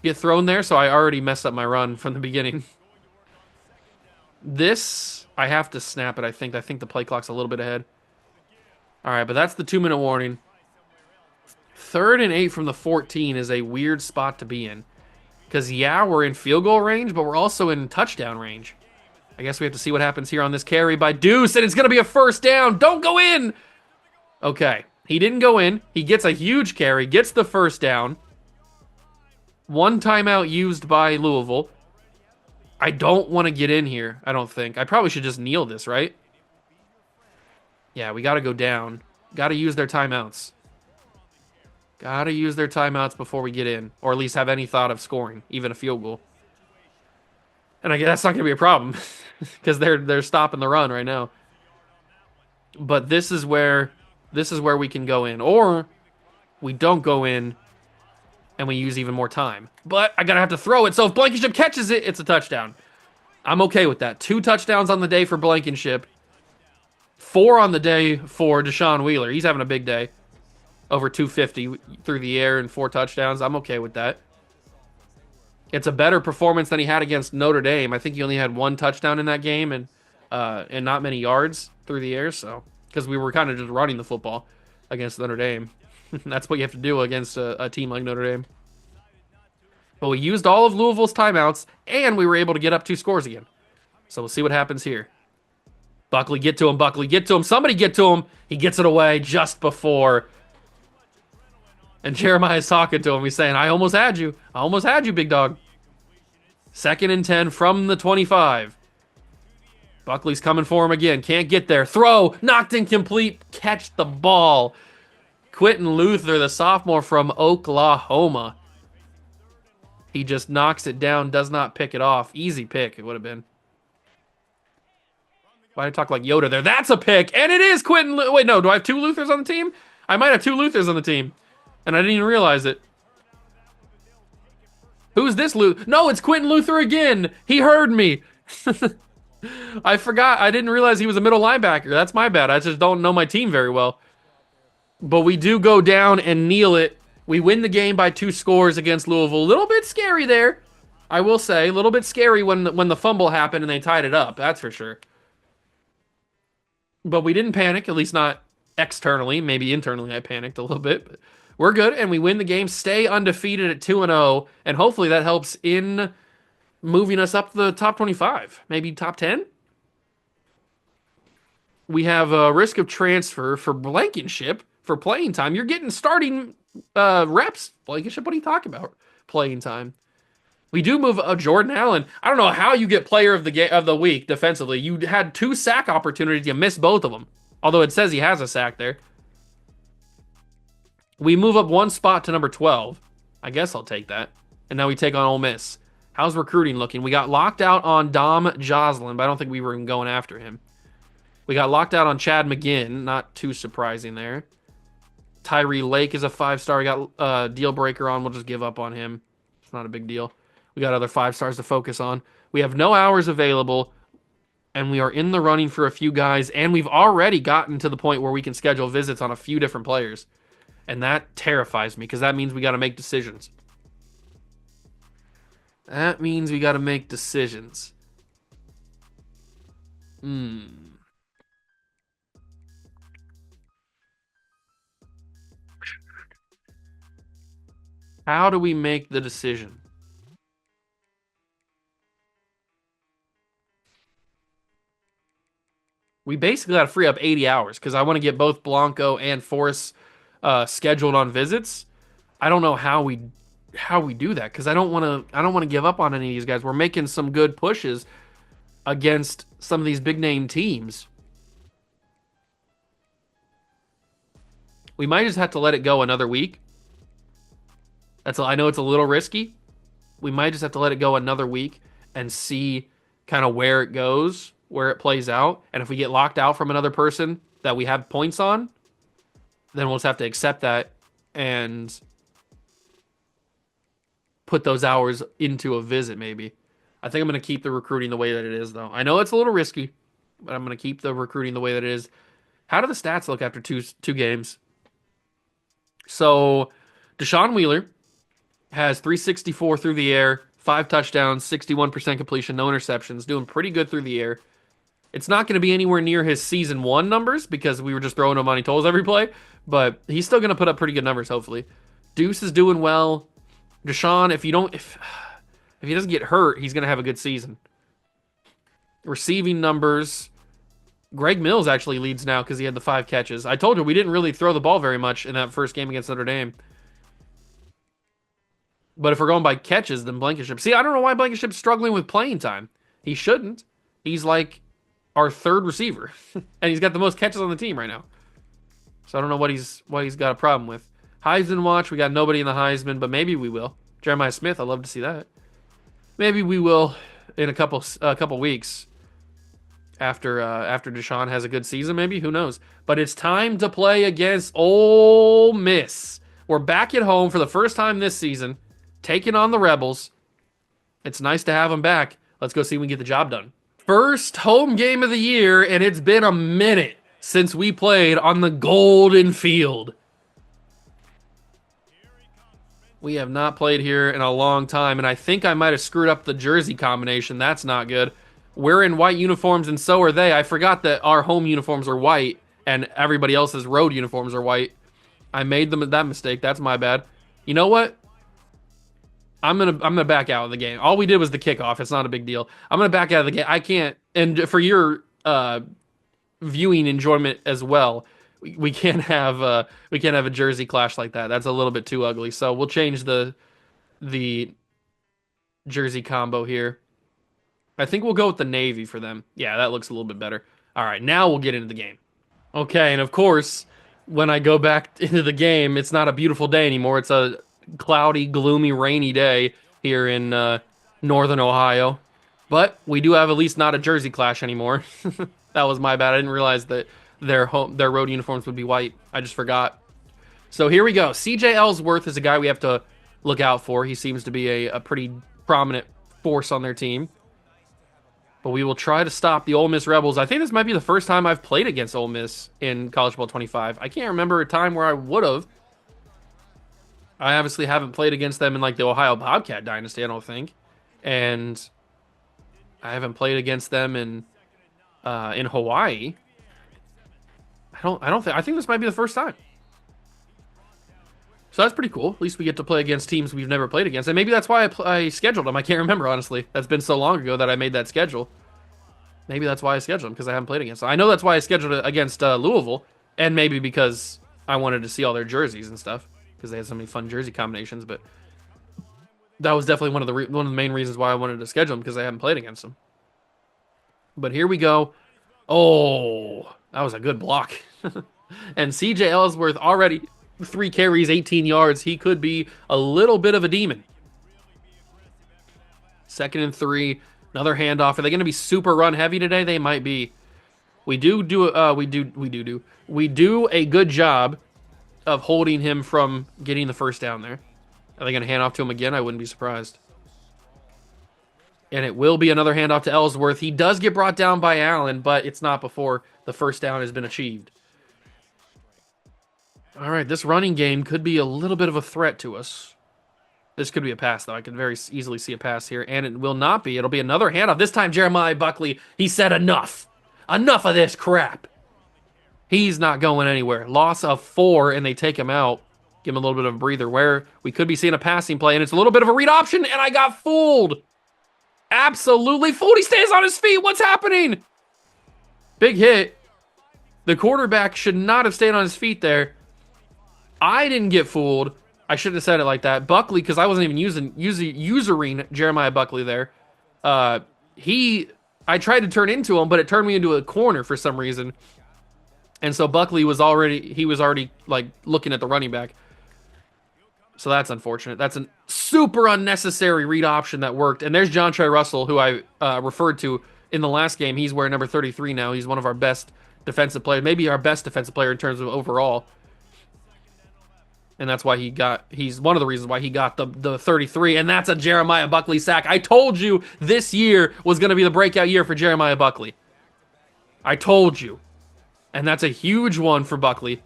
get thrown there, so I already messed up my run from the beginning. This, I have to snap it, I think. I think the play clock's a little bit ahead. All right, but that's the 2-minute warning. 3rd and 8 from the 14 is a weird spot to be in. Because, yeah, we're in field goal range, but we're also in touchdown range. I guess we have to see what happens here on this carry by Deuce, and it's going to be a first down. Don't go in! Okay, he didn't go in. He gets a huge carry, gets the first down. 1 timeout used by Louisville. I don't want to get in here, I don't think. I probably should just kneel this, right? Yeah, we got to go down. Got to use their timeouts. Got to use their timeouts before we get in, or at least have any thought of scoring, even a field goal. And I guess that's not going to be a problem because they're stopping the run right now. But this is where we can go in, or we don't go in and we use even more time. But I gotta have to throw it. So if Blankenship catches it, it's a touchdown. I'm okay with that. 2 touchdowns on the day for Blankenship. 4 on the day for Deshaun Wheeler. He's having a big day. Over 250 through the air and 4 touchdowns. I'm okay with that. It's a better performance than he had against Notre Dame. I think he only had 1 touchdown in that game and not many yards through the air. So because we were kind of just running the football against Notre Dame. That's what you have to do against a team like Notre Dame. But we used all of Louisville's timeouts, and we were able to get up 2 scores again. So we'll see what happens here. Buckley, get to him. Buckley, get to him. Somebody get to him. He gets it away just before. And Jeremiah's talking to him. He's saying, I almost had you. I almost had you, big dog. 2nd and 10 from the 25. Buckley's coming for him again. Can't get there. Throw. Knocked incomplete. Catch the ball. Quentin Luther, the sophomore from Oklahoma. He just knocks it down, does not pick it off. Easy pick, it would have been. Why did I talk like Yoda there? That's a pick, and it is Quentin. Wait, no, do I have 2 Luthers on the team? I might have 2 Luthers on the team, and I didn't even realize it. Who's this Luther? No, it's Quentin Luther again. He heard me. I forgot. I didn't realize he was a middle linebacker. That's my bad. I just don't know my team very well. But we do go down and kneel it. We win the game by 2 scores against Louisville. A little bit scary there, I will say. A little bit scary when the fumble happened and they tied it up. That's for sure. But we didn't panic, at least not externally. Maybe internally I panicked a little bit. But we're good, and we win the game. Stay undefeated at 2-0, and hopefully that helps in moving us up the top 25. Maybe top 10? We have a risk of transfer for Blankenship. For playing time, you're getting starting reps. Blankenship, what are you talking about? Playing time. We do move Jordan Allen. I don't know how you get player of the week defensively. You had 2 sack opportunities. You missed both of them. Although it says he has a sack there. We move up 1 spot to number 12. I guess I'll take that. And now we take on Ole Miss. How's recruiting looking? We got locked out on Dom Joslin, but I don't think we were even going after him. We got locked out on Chad McGinn. Not too surprising there. Tyree Lake is a 5-star. We got deal breaker on. We'll just give up on him. It's not a big deal. We got other 5-stars to focus on. We have no hours available, and we are in the running for a few guys, and we've already gotten to the point where we can schedule visits on a few different players. And that terrifies me, because that means we got to make decisions. That means we got to make decisions. How do we make the decision? We basically got to free up 80 hours because I want to get both Blanco and Forrest scheduled on visits. I don't know how we do that because I don't want to give up on any of these guys. We're making some good pushes against some of these big name teams. We might just have to let it go another week. I know it's a little risky. We might just have to let it go another week and see kind of where it goes, where it plays out. And if we get locked out from another person that we have points on, then we'll just have to accept that and put those hours into a visit, maybe. I think I'm going to keep the recruiting the way that it is, though. I know it's a little risky, but I'm going to keep the recruiting the way that it is. How do the stats look after two games? So, Deshaun Wheeler has 364 through the air, 5 touchdowns, 61% completion, no interceptions, doing pretty good through the air. It's not going to be anywhere near his season 1 numbers because we were just throwing him money totals every play, but he's still going to put up pretty good numbers, hopefully. Deuce is doing well. Deshaun, if he doesn't get hurt, he's going to have a good season. Receiving numbers, Greg Mills actually leads now because he had the 5 catches. I told you we didn't really throw the ball very much in that first game against Notre Dame. But if we're going by catches, then Blankenship. See, I don't know why Blankenship's struggling with playing time. He shouldn't. He's like our 3rd receiver, and he's got the most catches on the team right now. So I don't know what he's got a problem with. Heisman watch, we got nobody in the Heisman, but maybe we will. Jeremiah Smith, I'd love to see that. Maybe we will in a couple weeks after Deshaun has a good season. Maybe, who knows? But it's time to play against Ole Miss. We're back at home for the first time this season, taking on the Rebels. It's nice to have them back. Let's go see if we can get the job done. First home game of the year, and it's been a minute since we played on the Golden Field. We have not played here in a long time, and I think I might have screwed up the jersey combination. That's not good. We're in white uniforms, and so are they. I forgot that our home uniforms are white, and everybody else's road uniforms are white. I made that mistake. That's my bad. You know what? I'm gonna back out of the game. All we did was the kickoff. It's not a big deal. I'm gonna back out of the game. I can't. And for your viewing enjoyment as well, we can't have a jersey clash like that. That's a little bit too ugly. So we'll change the jersey combo here. I think we'll go with the navy for them. Yeah, that looks a little bit better. All right, now we'll get into the game. Okay, and of course, when I go back into the game, it's not a beautiful day anymore. It's a cloudy, gloomy, rainy day here in northern Ohio. But we do have at least not a jersey clash anymore. That was my bad. I didn't realize that their road uniforms would be white. I just forgot. So here we go. CJ Ellsworth is a guy we have to look out for. He seems to be a pretty prominent force on their team. But we will try to stop the Ole Miss Rebels. I think this might be the first time I've played against Ole Miss in College Football 25. I can't remember a time where I would have. I obviously haven't played against them in like the Ohio Bobcat Dynasty, I don't think. And I haven't played against them in Hawaii. I think this might be the first time. So that's pretty cool. At least we get to play against teams we've never played against. And maybe that's why I scheduled them. I can't remember, honestly. That's been so long ago that I made that schedule. Maybe that's why I scheduled them, because I haven't played against them. I know that's why I scheduled it against Louisville, and maybe because I wanted to see all their jerseys and stuff, because they had so many fun jersey combinations. But that was definitely one of the main reasons why I wanted to schedule them, because I haven't played against them. But here we go. Oh, that was a good block. And CJ Ellsworth already 3 carries, 18 yards. He could be a little bit of a demon. 2nd and 3. Another handoff. Are they going to be super run heavy today? They might be. We do a good job of holding him from getting the first down there. Are they going to hand off to him again? I wouldn't be surprised. And it will be another handoff to Ellsworth. He does get brought down by Allen, but it's not before the first down has been achieved. All right, this running game could be a little bit of a threat to us. This could be a pass, though. I can very easily see a pass here, and it will not be. It'll be another handoff. This time, Jeremiah Buckley, he said enough. Enough of this crap. He's not going anywhere. Loss of 4, and they take him out. Give him a little bit of a breather, where we could be seeing a passing play, and it's a little bit of a read option, and I got fooled. Absolutely fooled. He stays on his feet. What's happening? Big hit. The quarterback should not have stayed on his feet there. I didn't get fooled. I shouldn't have said it like that. Buckley, because I wasn't even usering Jeremiah Buckley there. I tried to turn into him, but it turned me into a corner for some reason. And so Buckley was already like looking at the running back. So that's unfortunate. That's a super unnecessary read option that worked. And there's John Trey Russell, who I referred to in the last game. He's wearing number 33 now. He's one of our best defensive players, maybe our best defensive player in terms of overall. And that's why he's one of the reasons why he got the 33, and that's a Jeremiah Buckley sack. I told you this year was going to be the breakout year for Jeremiah Buckley. I told you. And that's a huge one for Buckley.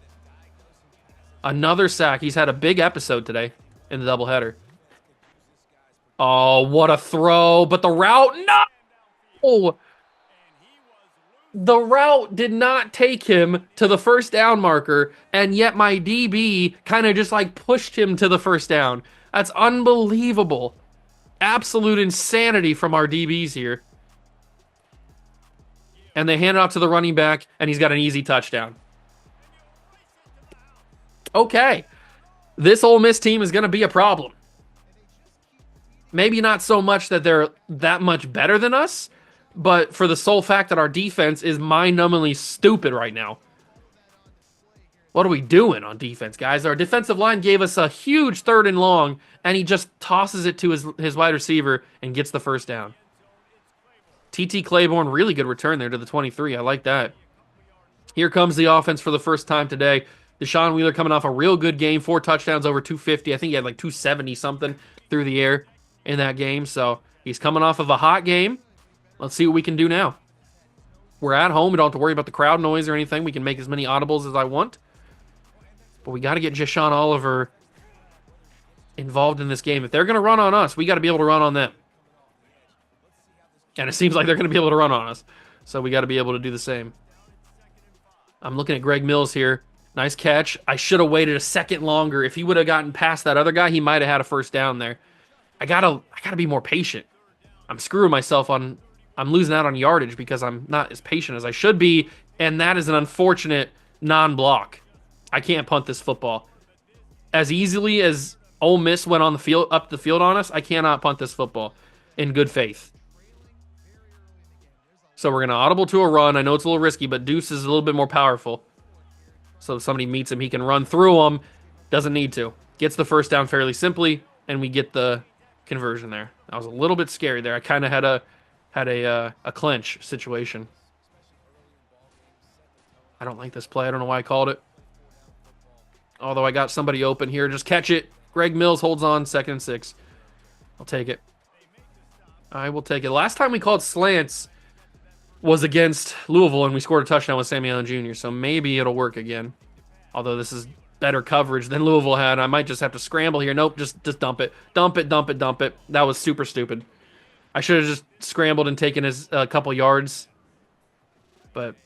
Another sack. He's had a big episode today in the doubleheader. Oh, what a throw. But the route, no! The route did not take him to the first down marker, and yet my DB kind of just like pushed him to the first down. That's unbelievable. Absolute insanity from our DBs here. And they hand it off to the running back, and he's got an easy touchdown. Okay. This Ole Miss team is going to be a problem. Maybe not so much that they're that much better than us, but for the sole fact that our defense is mind-numbingly stupid right now. What are we doing on defense, guys? Our defensive line gave us a huge 3rd and long, and he just tosses it to his wide receiver and gets the first down. T.T. Claiborne, really good return there to the 23. I like that. Here comes the offense for the first time today. Deshaun Wheeler coming off a real good game. 4 touchdowns, over 250. I think he had like 270-something through the air in that game. So he's coming off of a hot game. Let's see what we can do now. We're at home. We don't have to worry about the crowd noise or anything. We can make as many audibles as I want. But we got to get Jashawn Oliver involved in this game. If they're going to run on us, we got to be able to run on them. And it seems like they're going to be able to run on us. So we got to be able to do the same. I'm looking at Greg Mills here. Nice catch. I should have waited a second longer. If he would have gotten past that other guy, he might have had a first down there. I gotta be more patient. I'm screwing myself on... I'm losing out on yardage because I'm not as patient as I should be, and that is an unfortunate non-block. I can't punt this football. As easily as Ole Miss went on the field, up the field on us, I cannot punt this football in good faith. So we're going to audible to a run. I know it's a little risky, but Deuce is a little bit more powerful. So if somebody meets him, he can run through him. Doesn't need to. Gets the first down fairly simply, and we get the conversion there. I was a little bit scary there. I kind of had a clinch situation. I don't like this play. I don't know why I called it. Although I got somebody open here. Just catch it. Greg Mills holds on. 2nd and 6. I'll take it. I will take it. Last time we called slants was against Louisville, and we scored a touchdown with Sammy Allen Jr., so maybe it'll work again. Although this is better coverage than Louisville had. I might just have to scramble here. Nope, just dump it. Dump it, dump it, dump it. That was super stupid. I should have just scrambled and taken his couple yards. But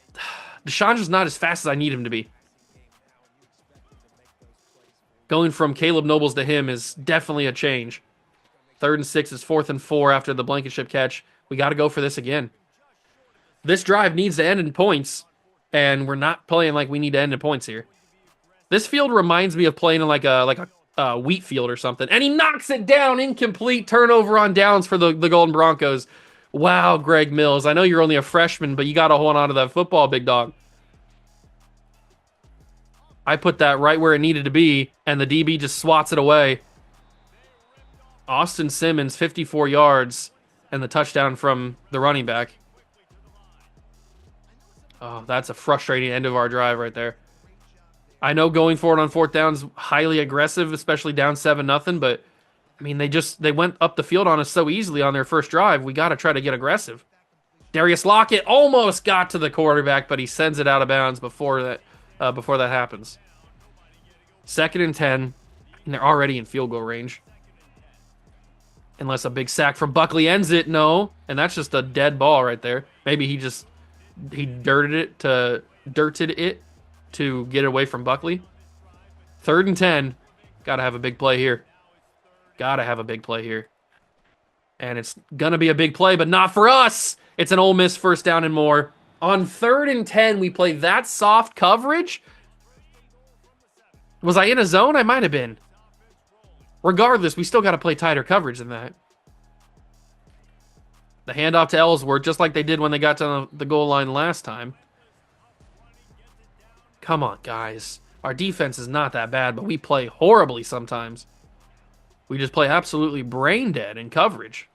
Deshaun's just not as fast as I need him to be. Going from Caleb Nobles to him is definitely a change. 3rd and 6 is 4th and 4 after the Blankenship catch. We got to go for this again. This drive needs to end in points, and we're not playing like we need to end in points here. This field reminds me of playing in like a wheat field or something. And he knocks it down, incomplete, turnover on downs for the Golden Broncos. Wow, Greg Mills. I know you're only a freshman, but you got to hold on to that football, big dog. I put that right where it needed to be, and the DB just swats it away. Austin Simmons, 54 yards, and the touchdown from the running back. Oh, that's a frustrating end of our drive right there. I know going forward on 4th down is highly aggressive, especially down 7-0, but I mean, they went up the field on us so easily on their first drive. We got to try to get aggressive. Darius Lockett almost got to the quarterback, but he sends it out of bounds before that happens. 2nd and 10, and they're already in field goal range. Unless a big sack from Buckley ends it, no, and that's just a dead ball right there. Maybe he dirted it to get away from Buckley. 3rd and 10. Got to have a big play here. And it's going to be a big play, but not for us. It's an Ole Miss 1st down and more. On 3rd and 10, we play that soft coverage. Was I in a zone? I might have been. Regardless, we still got to play tighter coverage than that. The handoff to Ellsworth, just like they did when they got to the goal line last time. Come on, guys. Our defense is not that bad, but we play horribly sometimes. We just play absolutely brain dead in coverage.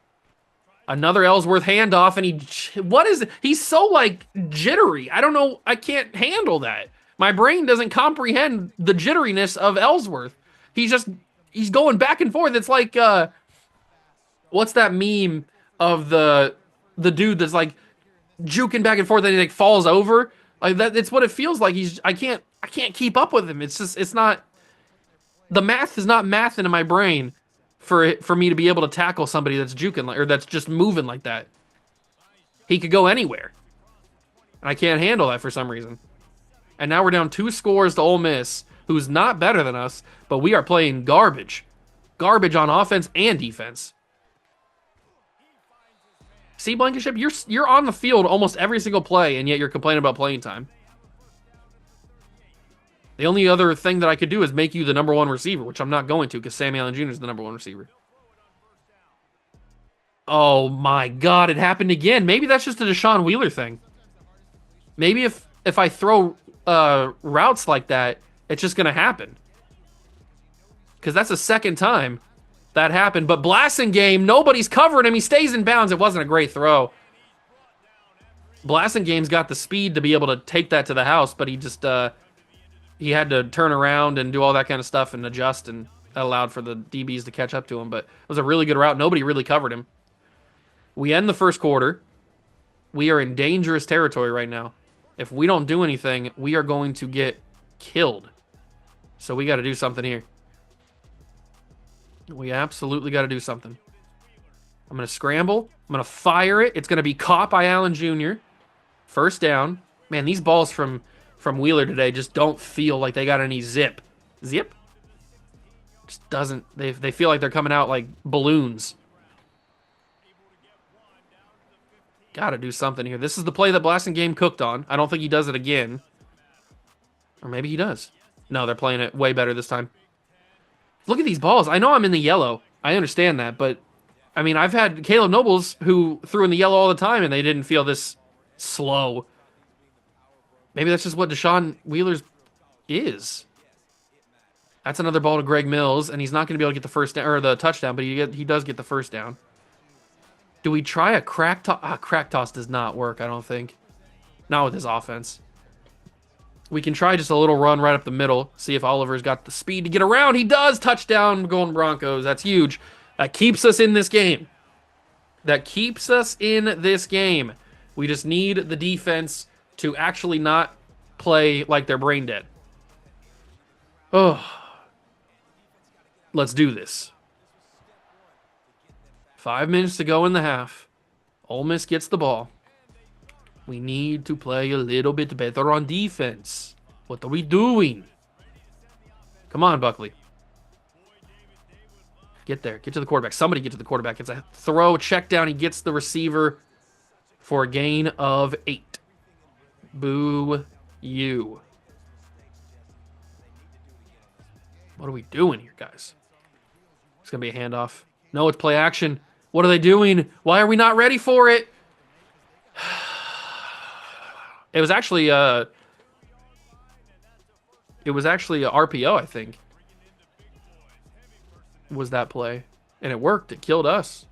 Another Ellsworth handoff, and what is it? He's so, like, jittery. I don't know. I can't handle that. My brain doesn't comprehend the jitteriness of Ellsworth. He's going back and forth. It's like what's that meme of the dude that's like juking back and forth and he like falls over? Like that, it's what it feels like. I can't keep up with him. It's not, the math is not math into my brain for me to be able to tackle somebody that's juking or that's just moving like that. He could go anywhere. And I can't handle that for some reason. And now we're down 2 scores to Ole Miss, who's not better than us, but we are playing garbage. Garbage on offense and defense. See, Blankenship, you're on the field almost every single play, and yet you're complaining about playing time. The only other thing that I could do is make you the #1 receiver, which I'm not going to because Sam Allen Jr. is the #1 receiver. Oh my God, it happened again. Maybe that's just a Deshaun Wheeler thing. Maybe if I throw routes like that, it's just going to happen. Because that's the second time that happened. But Blasingame, nobody's covering him. He stays in bounds. It wasn't a great throw. Blasingame's got the speed to be able to take that to the house, but he just he had to turn around and do all that kind of stuff and adjust, and that allowed for the DBs to catch up to him. But it was a really good route. Nobody really covered him. We end the first quarter. We are in dangerous territory right now. If we don't do anything, we are going to get killed. So we got to do something here. We absolutely got to do something. I'm going to scramble. I'm going to fire it. It's going to be caught by Allen Jr. First down. Man, these balls from Wheeler today just don't feel like they got any zip. Zip? Just doesn't. They feel like they're coming out like balloons. Got to do something here. This is the play that Blasingame cooked on. I don't think he does it again. Or maybe he does. No, they're playing it way better this time. Look at these balls. I know I'm in the yellow. I understand that, but I mean, I've had Caleb Nobles who threw in the yellow all the time and they didn't feel this slow. Maybe that's just what Deshaun Wheeler's is. That's another ball to Greg Mills, and he's not going to be able to get the first down or the touchdown, but he does get the first down. Do we try a crack toss? Crack toss does not work, I don't think. Not with his offense. We can try just a little run right up the middle. See if Oliver's got the speed to get around. He does. Touchdown, Golden Broncos. That's huge. That keeps us in this game. That keeps us in this game. We just need the defense to actually not play like they're brain dead. Oh. Let's do this. 5 minutes to go in the half. Ole Miss gets the ball. We need to play a little bit better on defense. What are we doing? Come on, Buckley. Get there. Get to the quarterback. Somebody get to the quarterback. It's a throw, check down. He gets the receiver for a gain of 8. Boo you. What are we doing here, guys? It's going to be a handoff. No, it's play action. What are they doing? Why are we not ready for it? It was actually a RPO, I think. Was that play. And it worked. It killed us.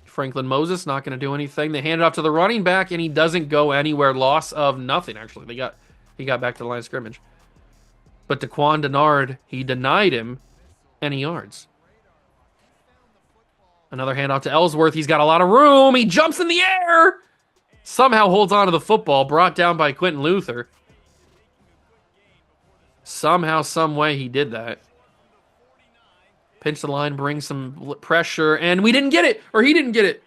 Franklin Moses not going to do anything. They hand it off to the running back, and he doesn't go anywhere. Loss of nothing, actually. He got back to the line of scrimmage. But Daquan Denard, he denied him any yards. Another handoff to Ellsworth. He's got a lot of room. He jumps in the air. Somehow holds on to the football, brought down by Quentin Luther. Somehow, some way he did that. Pinch the line, bring some pressure, and we didn't get it, or he didn't get it.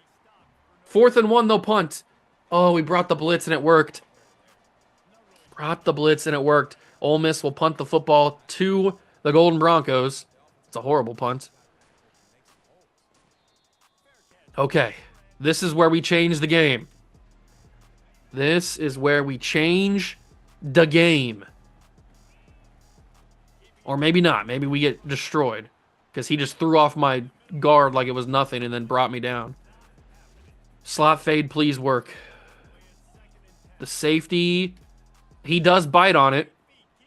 4th and 1, though, punt. Oh, we brought the blitz, and it worked. Brought the blitz, and it worked. Ole Miss will punt the football to the Golden Broncos. It's a horrible punt. Okay, this is where we change the game. This is where we change the game. Or maybe not. Maybe we get destroyed. Because he just threw off my guard like it was nothing and then brought me down. Slot fade, please work. The safety, he does bite on it,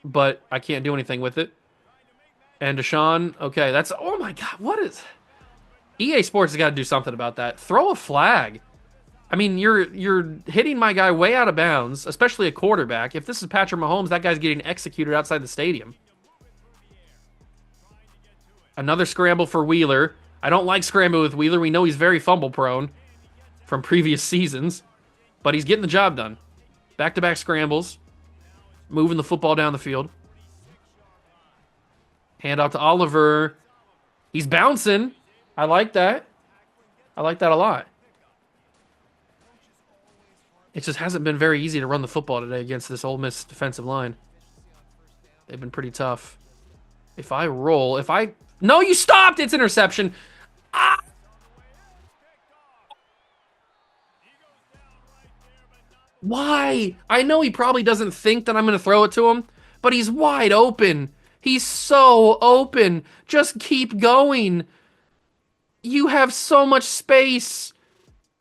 but I can't do anything with it. And Deshaun, okay, that's, oh my God, what is... EA Sports has got to do something about that. Throw a flag. I mean, you're hitting my guy way out of bounds, especially a quarterback. If this is Patrick Mahomes, that guy's getting executed outside the stadium. Another scramble for Wheeler. I don't like scrambling with Wheeler. We know he's very fumble prone from previous seasons, but he's getting the job done. Back-to-back scrambles, moving the football down the field. Hand out to Oliver. He's bouncing. I like that. I like that a lot. It just hasn't been very easy to run the football today against this Ole Miss defensive line. They've been pretty tough. If I roll, if I... No, you stopped! It's interception. Ah! Why? I know he probably doesn't think that I'm going to throw it to him, but he's wide open. He's so open. Just keep going. You have so much space.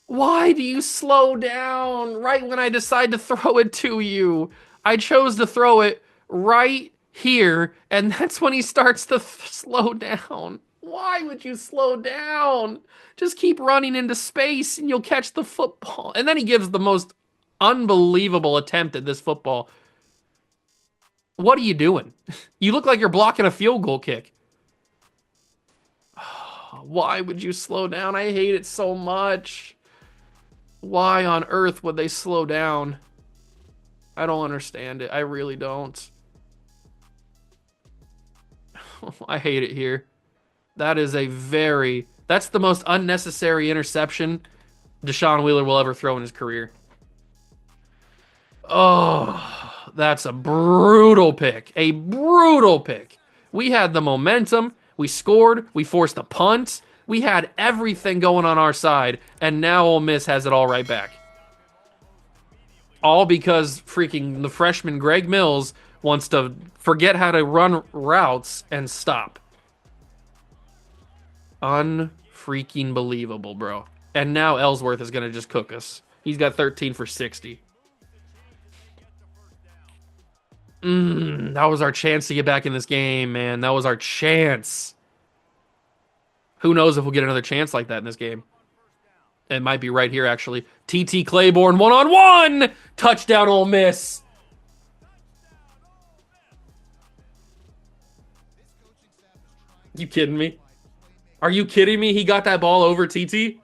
Why do you slow down right when I decide to throw it to you? I chose to throw it right here, and that's when he starts to slow down. Why would you slow down? Just keep running into space and you'll catch the football. And then he gives the most unbelievable attempt at this football. What are you doing? You look like you're blocking a field goal kick. Why would you slow down? I hate it so much. Why on earth would they slow down? I don't understand it. I really don't. I hate it here. That is that's the most unnecessary interception Deshaun Wheeler will ever throw in his career. Oh, that's a brutal pick. A brutal pick. We had the momentum. We scored. We forced a punt. We had everything going on our side, and now Ole Miss has it all right back. All because freaking the freshman Greg Mills wants to forget how to run routes and stop. Unfreaking believable, bro. And now Ellsworth is going to just cook us. He's got 13 for 60. That was our chance to get back in this game, man. That was our chance. Who knows if we'll get another chance like that in this game. It might be right here, actually. TT Claiborne, one-on-one! Touchdown, Ole Miss. You kidding me? Are you kidding me? He got that ball over TT?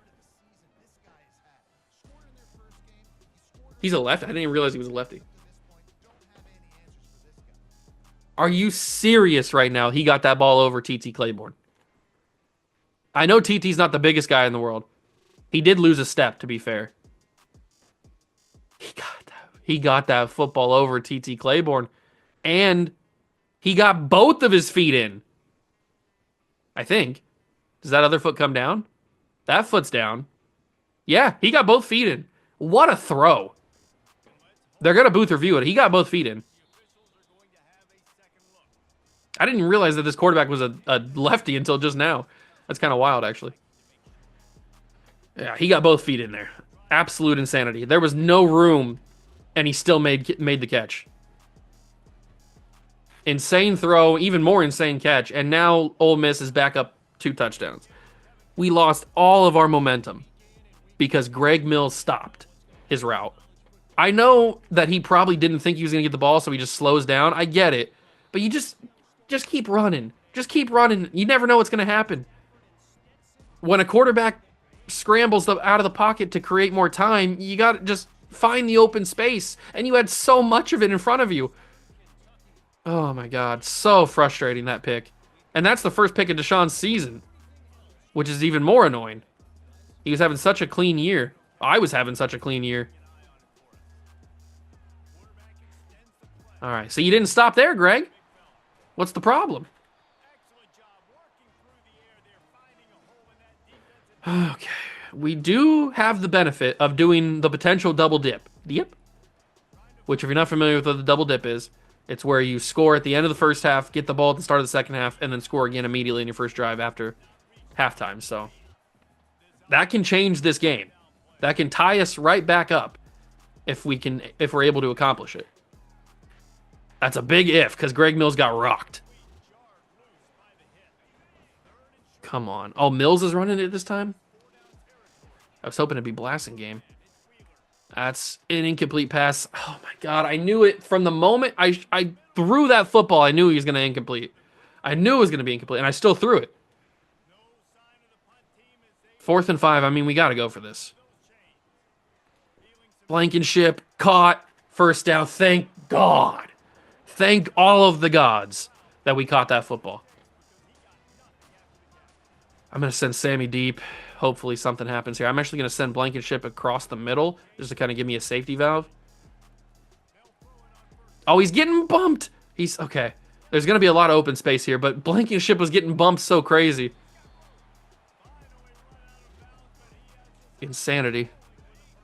He's a lefty. I didn't even realize he was a lefty. Are you serious right now? He got that ball over TT Claiborne. I know TT's not the biggest guy in the world. He did lose a step, to be fair. He got that football over TT Claiborne. And he got both of his feet in. I think. Does that other foot come down? That foot's down. Yeah, he got both feet in. What a throw. They're going to booth review it. He got both feet in. I didn't even realize that this quarterback was a lefty until just now. That's kind of wild, actually. Yeah, he got both feet in there. Absolute insanity. There was no room, and he still made the catch. Insane throw, even more insane catch, and now Ole Miss is back up 2 touchdowns. We lost all of our momentum because Greg Mills stopped his route. I know that he probably didn't think he was going to get the ball, so he just slows down. I get it. But you just keep running. Just keep running. You never know what's going to happen. When a quarterback scrambles out of the pocket to create more time, you got to just find the open space. And you had so much of it in front of you. Oh, my God. So frustrating, that pick. And that's the first pick of Deshaun's season, which is even more annoying. He was having such a clean year. I was having such a clean year. All right, so you didn't stop there, Greg. What's the problem? Okay, we do have the benefit of doing the potential double dip. Dip? Which, if you're not familiar with what the double dip is, it's where you score at the end of the first half, get the ball at the start of the second half, and then score again immediately in your first drive after halftime. So that can change this game. That can tie us right back up if we're able to accomplish it. That's a big if, because Greg Mills got rocked. Come on. Oh, Mills is running it this time? I was hoping it'd be Blasingame. That's an incomplete pass. Oh, my God. I knew it from the moment I threw that football. I knew he was going to incomplete. I knew it was going to be incomplete, and I still threw it. 4th and 5. I mean, we got to go for this. Blankenship caught. First down. Thank God. Thank all of the gods that we caught that football. I'm going to send Sammy deep. Hopefully something happens here. I'm actually going to send Blankenship across the middle just to kind of give me a safety valve. Oh, he's getting bumped. He's okay. There's going to be a lot of open space here, but Blankenship was getting bumped so crazy. Insanity.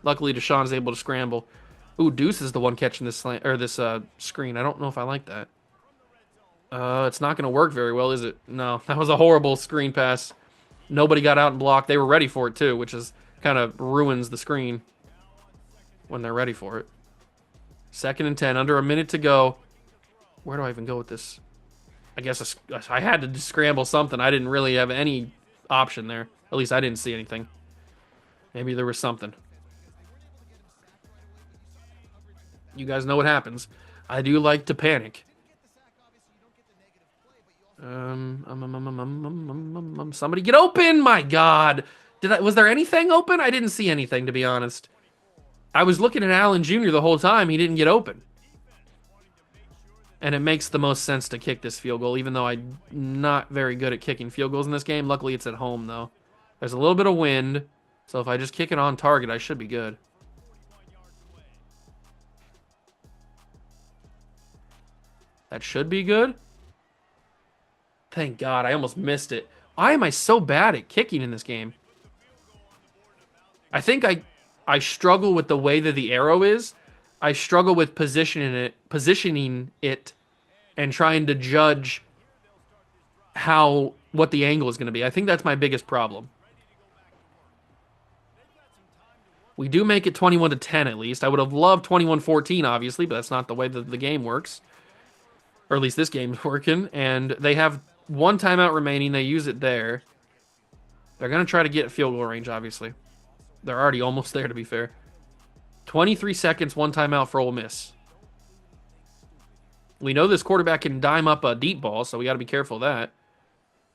Luckily, Deshaun's able to scramble. Ooh, Deuce is the one catching this slant or this screen. I don't know if I like that. It's not going to work very well, is it? No, that was a horrible screen pass. Nobody got out and blocked. They were ready for it too, which is kind of ruins the screen when they're ready for it. 2nd and 10, under a minute to go. Where do I even go with this? I guess I had to scramble something. I didn't really have any option there. At least I didn't see anything. Maybe there was something. You guys know what happens. I do like to panic. Somebody get open! My God, was there anything open? I didn't see anything, to be honest. I was looking at Allen Jr. the whole time. He didn't get open, and it makes the most sense to kick this field goal, even though I'm not very good at kicking field goals in this game. Luckily, it's at home though. There's a little bit of wind, so if I just kick it on target, I should be good. That should be good. Thank God, I almost missed it. Why am I so bad at kicking in this game? I think I struggle with the way that the arrow is. I struggle with positioning it and trying to judge what the angle is going to be. I think that's my biggest problem. We do make it 21-10 at least. I would have loved 21-14, obviously, but that's not the way that the game works. Or at least this game's working. And they have 1 timeout remaining. They use it there. They're going to try to get field goal range, obviously. They're already almost there, to be fair. 23 seconds, 1 timeout for Ole Miss. We know this quarterback can dime up a deep ball, so we got to be careful of that.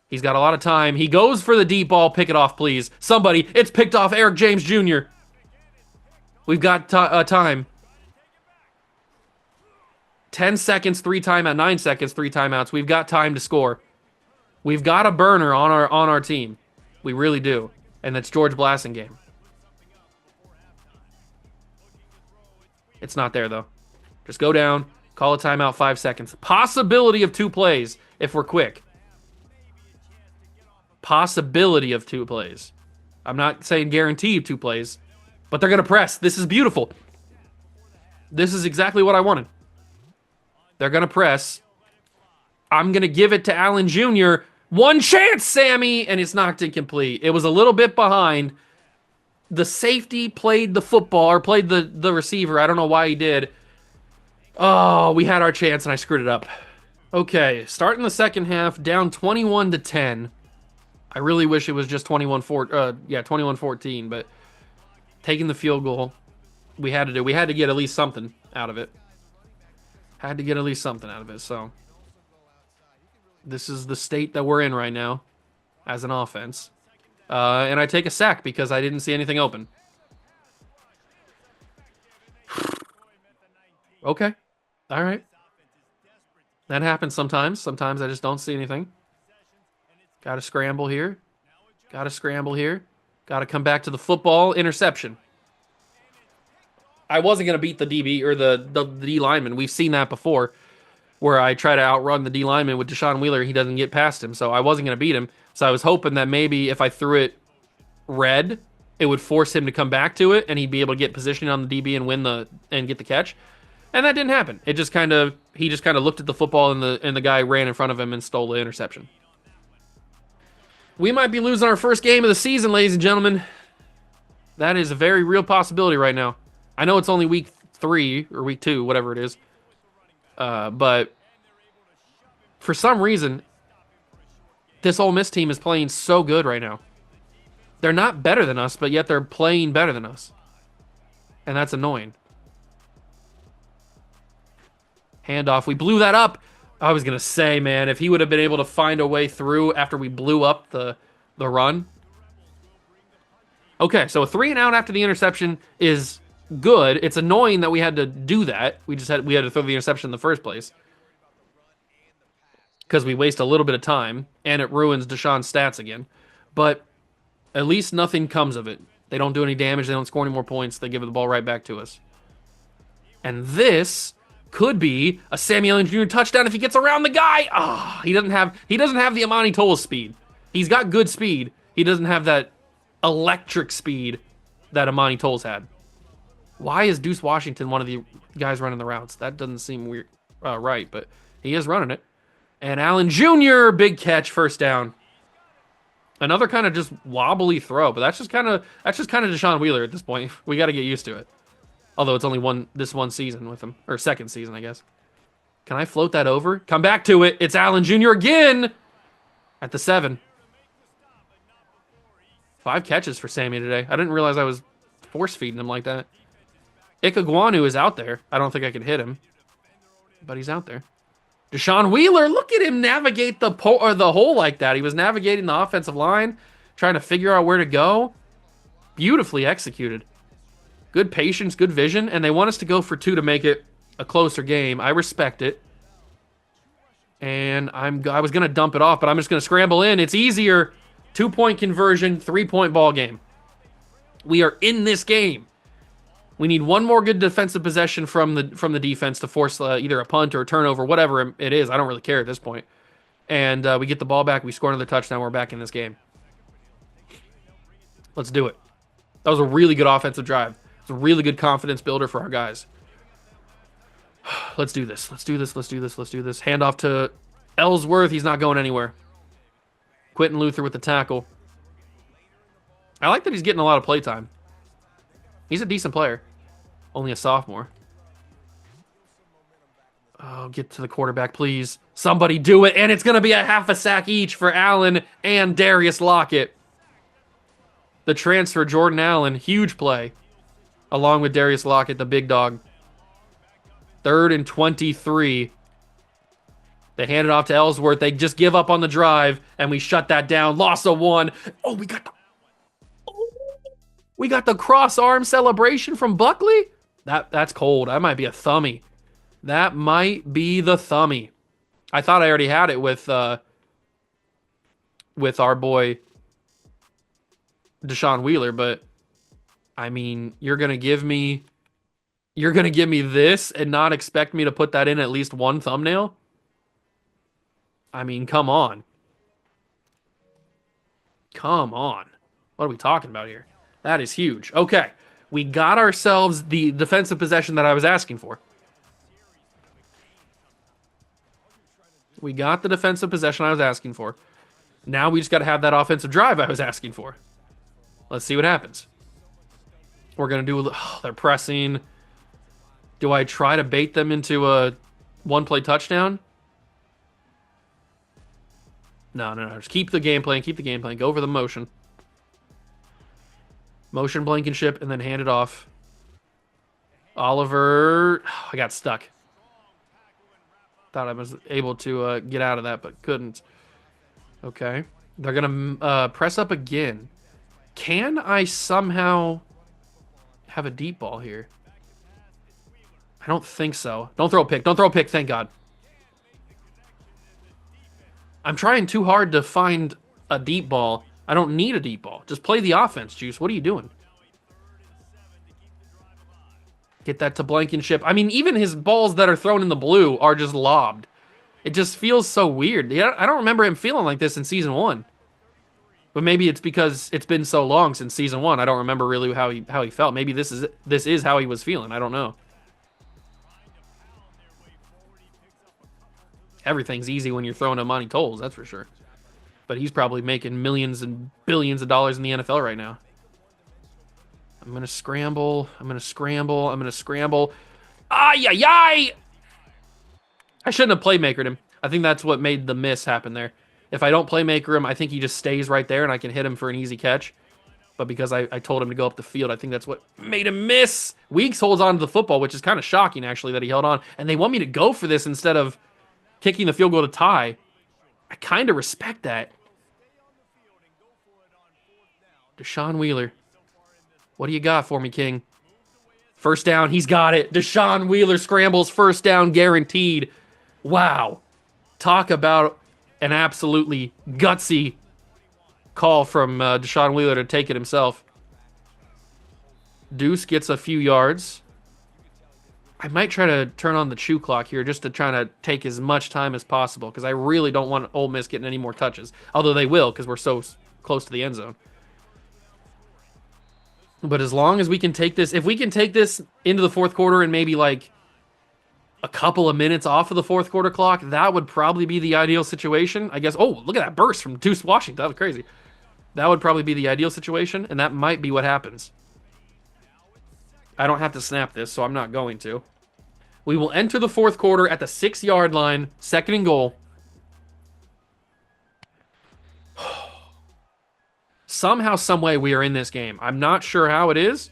He's got a lot of time. He goes for the deep ball. Pick it off, please. Somebody. It's picked off. Eric James Jr. We've got time. 10 seconds, 3 timeouts. 9 seconds, 3 timeouts. We've got time to score. We've got a burner on our team. We really do. And that's George Blassingame. It's not there, though. Just go down. Call a timeout, 5 seconds. Possibility of 2 plays if we're quick. Possibility of 2 plays. I'm not saying guarantee of 2 plays, but they're going to press. This is beautiful. This is exactly what I wanted. They're going to press. I'm going to give it to Allen Jr. 1 chance, Sammy, and it's knocked incomplete. It was a little bit behind. The safety played the football, or played the receiver. I don't know why he did. Oh, we had our chance, and I screwed it up. Okay, starting the second half, down 21-10. I really wish it was just 21-14, but taking the field goal, we had to get at least something out of it. Had to get at least something out of it, so this is the state that we're in right now as an offense. And I take a sack because I didn't see anything open. Okay. All right. That happens sometimes. Sometimes I just don't see anything. Got to scramble here. Got to scramble here. Got to come back to the football. Interception. I wasn't going to beat the DB or the D lineman. We've seen that before where I try to outrun the D lineman with Deshaun Wheeler. He doesn't get past him, so I wasn't going to beat him. So I was hoping that maybe if I threw it red, it would force him to come back to it, and he'd be able to get positioning on the DB and get the catch. And that didn't happen. He just kind of looked at the football, and the guy ran in front of him and stole the interception. We might be losing our first game of the season, ladies and gentlemen. That is a very real possibility right now. I know it's only week 3 or week 2, whatever it is. But for some reason, this Ole Miss team is playing so good right now. They're not better than us, but yet they're playing better than us. And that's annoying. Handoff. We blew that up. I was going to say, man, if he would have been able to find a way through after we blew up the run. Okay, so a 3-and-out after the interception is good. It's annoying that we had to do that. We had to throw the interception in the first place because we waste a little bit of time and it ruins Deshaun's stats again. But at least nothing comes of it. They don't do any damage. They don't score any more points. They give the ball right back to us. And this could be a Sammy Allen Jr. touchdown if he gets around the guy. Ah, he doesn't have the Amani Toll speed. He's got good speed. He doesn't have that electric speed that Amani Toll's had. Why is Deuce Washington one of the guys running the routes? That doesn't seem weird, right, but he is running it. And Allen Jr., big catch, first down. Another kind of just wobbly throw, but that's just kind of Deshaun Wheeler at this point. We got to get used to it. Although it's only this one season with him, or second season, I guess. Can I float that over? Come back to it. It's Allen Jr. again at the 7. 5 catches for Sammy today. I didn't realize I was force feeding him like that. Ikaguanu is out there. I don't think I can hit him, but he's out there. Deshaun Wheeler, look at him navigate the hole like that. He was navigating the offensive line, trying to figure out where to go. Beautifully executed. Good patience, good vision, and they want us to go for 2 to make it a closer game. I respect it. And I was going to dump it off, but I'm just going to scramble in. It's easier. 2-point conversion, 3-point ball game. We are in this game. We need one more good defensive possession from the defense to force either a punt or a turnover, whatever it is. I don't really care at this point. And we get the ball back. We score another touchdown. We're back in this game. Let's do it. That was a really good offensive drive. It's a really good confidence builder for our guys. Let's do this. Let's do this. Let's do this. Let's do this. Handoff to Ellsworth. He's not going anywhere. Quentin Luther with the tackle. I like that he's getting a lot of play time. He's a decent player. Only a sophomore. Oh, get to the quarterback, please. Somebody do it. And it's going to be a half a sack each for Allen and Darius Lockett. The transfer, Jordan Allen, huge play. Along with Darius Lockett, the big dog. 3rd and 23. They hand it off to Ellsworth. They just give up on the drive, and we shut that down. Loss of 1. Oh, we got the cross arm celebration from Buckley. That's cold. That might be a thumbie. That might be the thumbie. I thought I already had it with our boy Deshaun Wheeler, but I mean, you're gonna give me this and not expect me to put that in at least one thumbnail? I mean, come on. Come on. What are we talking about here? That is huge. Okay, we got ourselves the defensive possession that I was asking for. We got the defensive possession I was asking for. Now we just got to have that offensive drive I was asking for. Let's see what happens. We're going to do... Oh, they're pressing. Do I try to bait them into a one-play touchdown? No. Just keep the game plan. Keep the game plan. Go over the motion. Motion Blankenship, and then hand it off. Oliver... Oh, I got stuck. Thought I was able to get out of that, but couldn't. Okay. They're going to press up again. Can I somehow have a deep ball here? I don't think so. Don't throw a pick. Don't throw a pick, thank God. I'm trying too hard to find a deep ball. I don't need a deep ball. Just play the offense, Juice. What are you doing? Get that to Blankenship. I mean, even his balls that are thrown in the blue are just lobbed. It just feels so weird. I don't remember him feeling like this in Season 1. But maybe it's because it's been so long since Season 1. I don't remember really how he felt. Maybe this is how he was feeling. I don't know. Everything's easy when you're throwing Amani Tolls, that's for sure. But he's probably making millions and billions of dollars in the NFL right now. I'm going to scramble. I'm going to scramble. I'm going to scramble. Ay! I shouldn't have playmakered him. I think that's what made the miss happen there. If I don't playmaker him, I think he just stays right there and I can hit him for an easy catch. But because I told him to go up the field, I think that's what made him miss. Weeks holds on to the football, which is kind of shocking, actually, that he held on. And they want me to go for this instead of kicking the field goal to tie. I kind of respect that. Deshaun Wheeler. What do you got for me, King? First down, he's got it. Deshaun Wheeler scrambles, first down guaranteed. Wow. Talk about an absolutely gutsy call from Deshaun Wheeler to take it himself. Deuce gets a few yards. I might try to turn on the chew clock here just to try to take as much time as possible because I really don't want Ole Miss getting any more touches. Although they will because we're so close to the end zone. But as long as we can take this, if we can take this into the fourth quarter and maybe like a couple of minutes off of the fourth quarter clock, that would probably be the ideal situation. I guess, oh, look at that burst from Deuce Washington. That was crazy. That would probably be the ideal situation, and that might be what happens. I don't have to snap this, so I'm not going to. We will enter the fourth quarter at the 6-yard line, second and goal. Somehow, some way, we are in this game. I'm not sure how it is,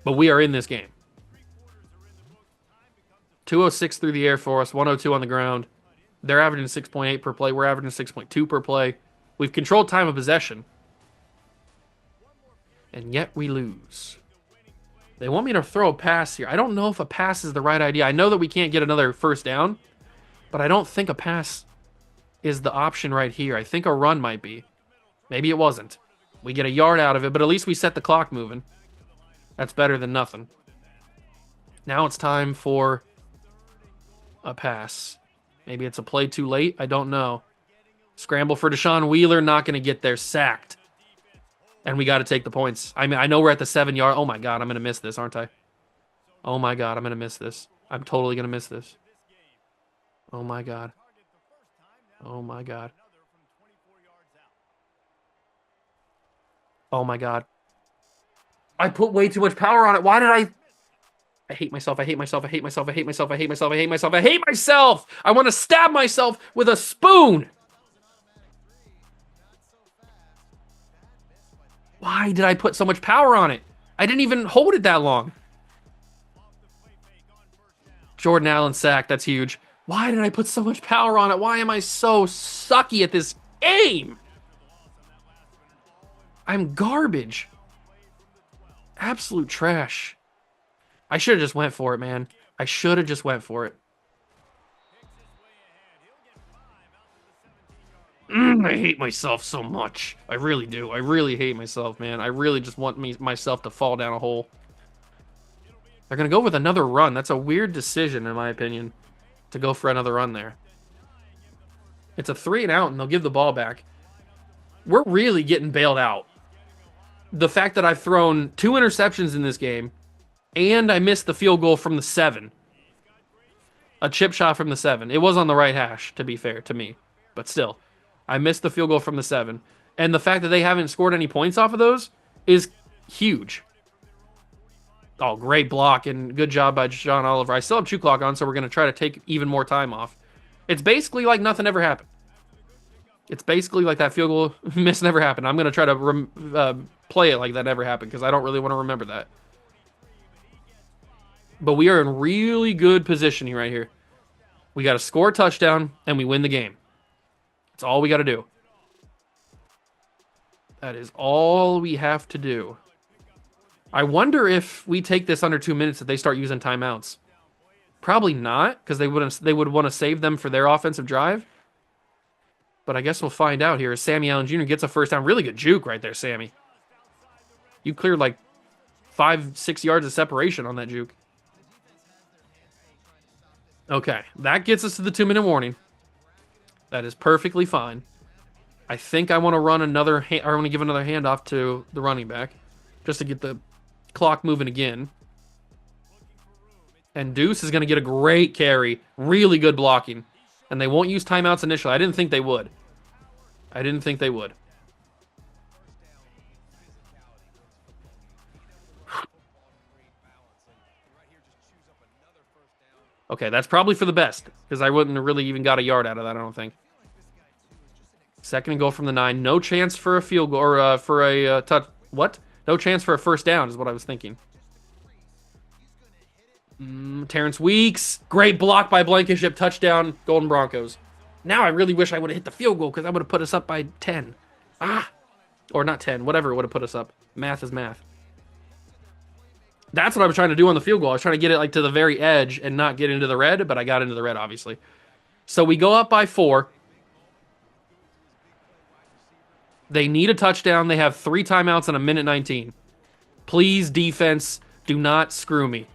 but we are in this game. 206 through the air for us, 102 on the ground. They're averaging 6.8 per play. We're averaging 6.2 per play. We've controlled time of possession. And yet we lose. They want me to throw a pass here. I don't know if a pass is the right idea. I know that we can't get another first down, but I don't think a pass is the option right here. I think a run might be. Maybe it wasn't. We get a yard out of it, but at least we set the clock moving. That's better than nothing. Now it's time for a pass. Maybe it's a play too late. I don't know. Scramble for Deshaun Wheeler. Not going to get there. Sacked. And we got to take the points. I mean, I know we're at the 7-yard. Oh, my God. I'm going to miss this, aren't I? Oh, my God. I'm going to miss this. I'm totally going to miss this. Oh, my God. Oh, my God. Oh, my God. I put way too much power on it. Why did I hate myself. I hate myself. I hate myself. I hate myself. I hate myself. I hate myself. I hate myself. I want to stab myself with a spoon. Why did I put so much power on it? I didn't even hold it that long. Jordan Allen sack. That's huge. Why did I put so much power on it? Why am I so sucky at this game? I'm garbage. Absolute trash. I should have just went for it, man. I should have just went for it. I hate myself so much. I really do. I really hate myself, man. I really just want myself to fall down a hole. They're going to go with another run. That's a weird decision, in my opinion, to go for another run there. It's a 3 and out, and they'll give the ball back. We're really getting bailed out. The fact that I've thrown 2 interceptions in this game, and I missed the field goal from the 7. A chip shot from the 7. It was on the right hash, to be fair to me. But still, I missed the field goal from the 7. And the fact that they haven't scored any points off of those is huge. Oh, great block and good job by John Oliver. I still have chew clock on, so we're going to try to take even more time off. It's basically like nothing ever happened. It's basically like that field goal miss never happened. I'm going to try to play it like that never happened because I don't really want to remember that. But we are in really good position right here. We got to score a touchdown, and we win the game. That's all we got to do. That is all we have to do. I wonder if we take this under 2 minutes, if they start using timeouts. Probably not, because they would want to save them for their offensive drive. But I guess we'll find out here as Sammy Allen Jr. gets a first down. Really good juke right there, Sammy. You cleared like 5-6 yards of separation on that juke. Okay, that gets us to the 2-minute warning. That is perfectly fine. I think I want to run another, or I want to give another handoff to the running back, just to get the clock moving again. And Deuce is going to get a great carry, really good blocking, and they won't use timeouts initially. I didn't think they would. I didn't think they would. Okay, that's probably for the best, because I wouldn't have really even got a yard out of that, I don't think. Second and goal from the 9. No chance for a field goal, or for a touch. What? No chance for a first down is what I was thinking. Terrence Weeks. Great block by Blankenship. Touchdown, Golden Broncos. Now I really wish I would have hit the field goal, because that would have put us up by 10. Or not 10, whatever would have put us up. Math is math. That's what I was trying to do on the field goal. I was trying to get it like to the very edge and not get into the red, but I got into the red, obviously. So we go up by 4. They need a touchdown. They have 3 timeouts and a minute 19. Please, defense, do not screw me.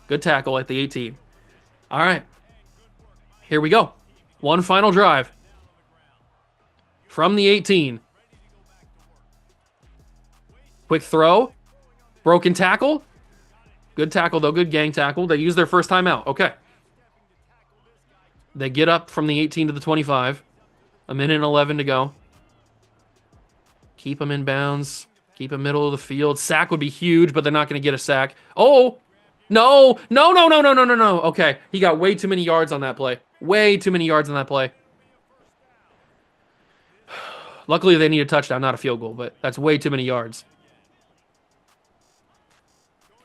Good tackle at the 18. All right. Here we go. One final drive. From the 18. Quick throw. Broken tackle. Good tackle, though. Good gang tackle. They use their first timeout. Okay. They get up from the 18 to the 25. A minute and 11 to go. Keep them in bounds. Keep them middle of the field. Sack would be huge, but they're not going to get a sack. Oh! No! No, no, no, no, no, no, no. Okay. He got way too many yards on that play. Way too many yards on that play. Luckily, they need a touchdown, not a field goal, but that's way too many yards.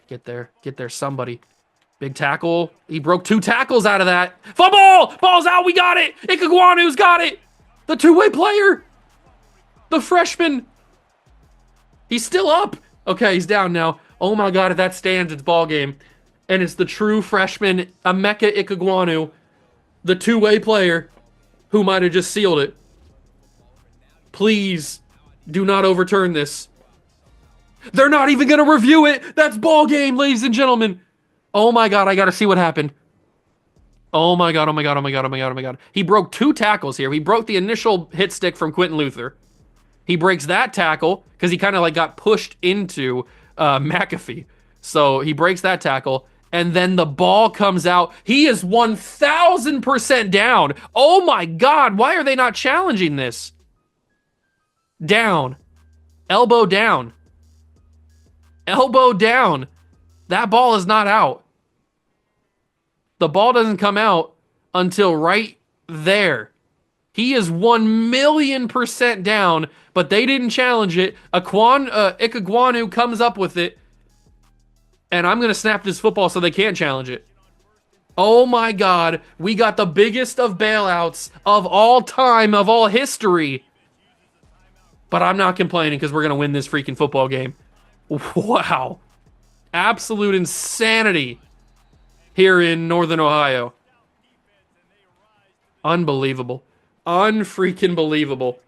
Get there. Get there, somebody. Big tackle. He broke 2 tackles out of that. Fumble! Ball's out. We got it. Ikegwuonu's got it. The two-way player. The freshman. He's still up. Okay, he's down now. Oh my God, if that stands, it's ball game. And it's the true freshman, Emeka Ikegwuonu, the two-way player who might have just sealed it. Please do not overturn this. They're not even going to review it. That's ball game, ladies and gentlemen. Oh my God, I got to see what happened. Oh my God, oh my God, oh my God, oh my God, oh my God. He broke 2 tackles here. He broke the initial hit stick from Quentin Luther. He breaks that tackle because he kind of like got pushed into McAfee. So he breaks that tackle. And then the ball comes out. He is 1,000% down. Oh my God, why are they not challenging this? Down. Elbow down. Elbow down. That ball is not out. The ball doesn't come out until right there. He is 1,000,000% down, but they didn't challenge it. Ikegwuonu comes up with it, and I'm going to snap this football so they can't challenge it. Oh my God, we got the biggest of bailouts of all time, of all history. But I'm not complaining because we're going to win this freaking football game. Wow. Absolute insanity here in Northern Ohio. Unbelievable. Unfreaking believable.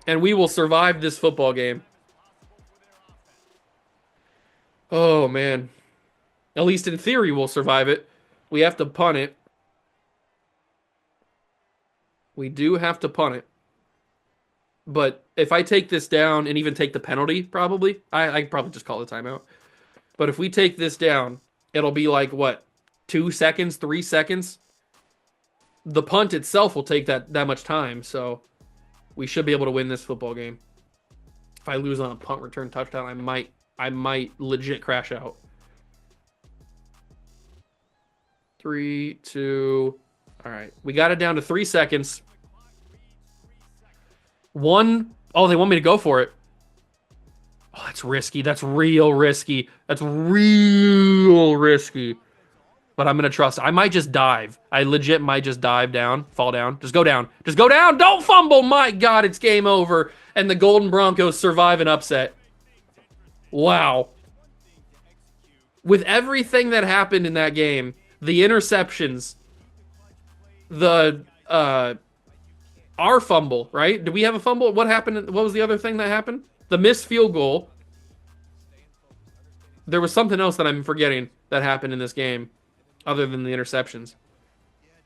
And we will survive this football game. Oh, man. At least in theory, we'll survive it. We have to punt it. We do have to punt it. But if I take this down and even take the penalty, probably, I could probably just call the timeout. But if we take this down, it'll be like, what, 2 seconds, 3 seconds? The punt itself will take that much time, so we should be able to win this football game. If I lose on a punt return touchdown, I might legit crash out. 3, 2, all right. We got it down to 3 seconds. 1, oh, they want me to go for it. Oh, that's risky. That's real risky. That's real risky. But I'm going to trust. I might just dive. I legit might just dive down, fall down. Just go down. Just go down. Don't fumble. My God, it's game over. And the Golden Broncos survive an upset. Wow. With everything that happened in that game, the interceptions, our fumble, right? Did we have a fumble? What happened? What was the other thing that happened? The missed field goal. There was something else that I'm forgetting that happened in this game other than the interceptions.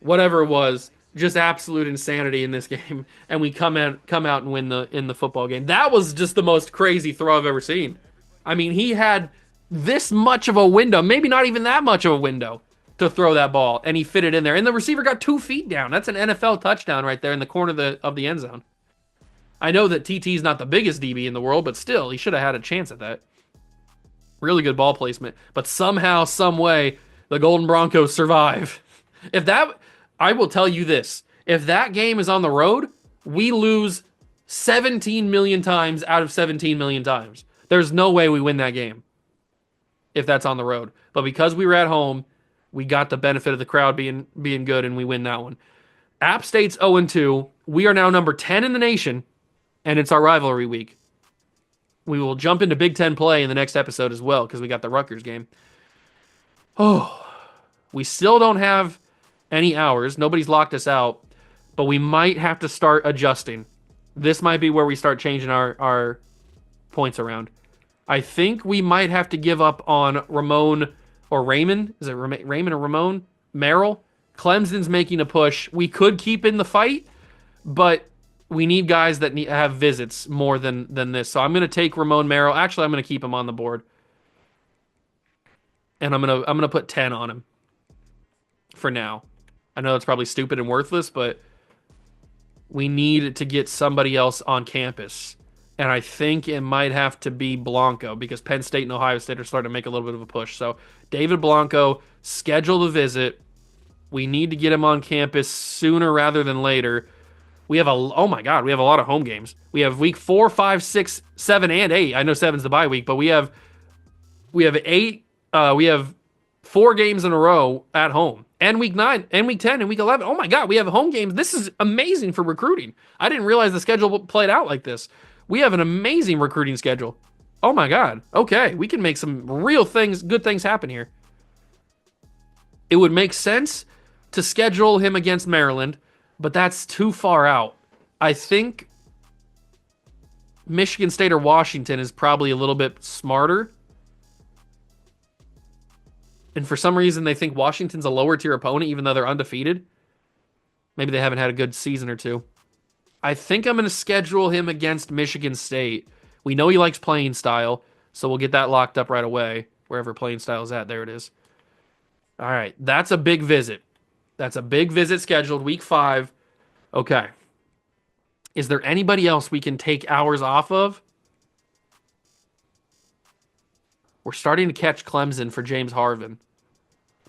Whatever it was, just absolute insanity in this game, and we come out and win the football game. That was just the most crazy throw I've ever seen. I mean, he had this much of a window, maybe not even that much of a window to throw that ball, and he fit it in there. And the receiver got 2 feet down. That's an NFL touchdown right there in the corner of the end zone. I know that TT's not the biggest DB in the world, but still, he should have had a chance at that. Really good ball placement. But somehow, some way, the Golden Broncos survive. I will tell you this. If that game is on the road, we lose 17 million times out of 17 million times. There's no way we win that game if that's on the road. But because we were at home, we got the benefit of the crowd being good, and we win that one. App State's 0-2. We are now number 10 in the nation, and it's our rivalry week. We will jump into Big Ten play in the next episode as well because we got the Rutgers game. Oh, we still don't have any hours. Nobody's locked us out, but we might have to start adjusting. This might be where we start changing our points around. I think we might have to give up on Ramon or Raymond. Is it Raymond or Ramon? Merrill. Clemson's making a push. We could keep in the fight, but we need guys that have visits more than this. So I'm going to take Ramon Merrill. Actually, I'm going to keep him on the board. And I'm going to put 10 on him for now. I know that's probably stupid and worthless, but we need to get somebody else on campus. And I think it might have to be Blanco because Penn State and Ohio State are starting to make a little bit of a push. So David Blanco, schedule the visit. We need to get him on campus sooner rather than later. We have oh my God, we have a lot of home games. We have week 4, 5, 6, 7, and 8. I know 7's the bye week, but we have 8. We have 4 games in a row at home, and week 9, and week 10, and week 11. Oh my God, we have home games. This is amazing for recruiting. I didn't realize the schedule played out like this. We have an amazing recruiting schedule. Oh my God. Okay, we can make some real things, good things happen here. It would make sense to schedule him against Maryland, but that's too far out. I think Michigan State or Washington is probably a little bit smarter. And for some reason, they think Washington's a lower tier opponent, even though they're undefeated. Maybe they haven't had a good season or two. I think I'm going to schedule him against Michigan State. We know he likes playing style, so we'll get that locked up right away. Wherever playing style is at, there it is. All right, that's a big visit. That's a big visit scheduled, week 5. Okay. Is there anybody else we can take hours off of? We're starting to catch Clemson for James Harvin.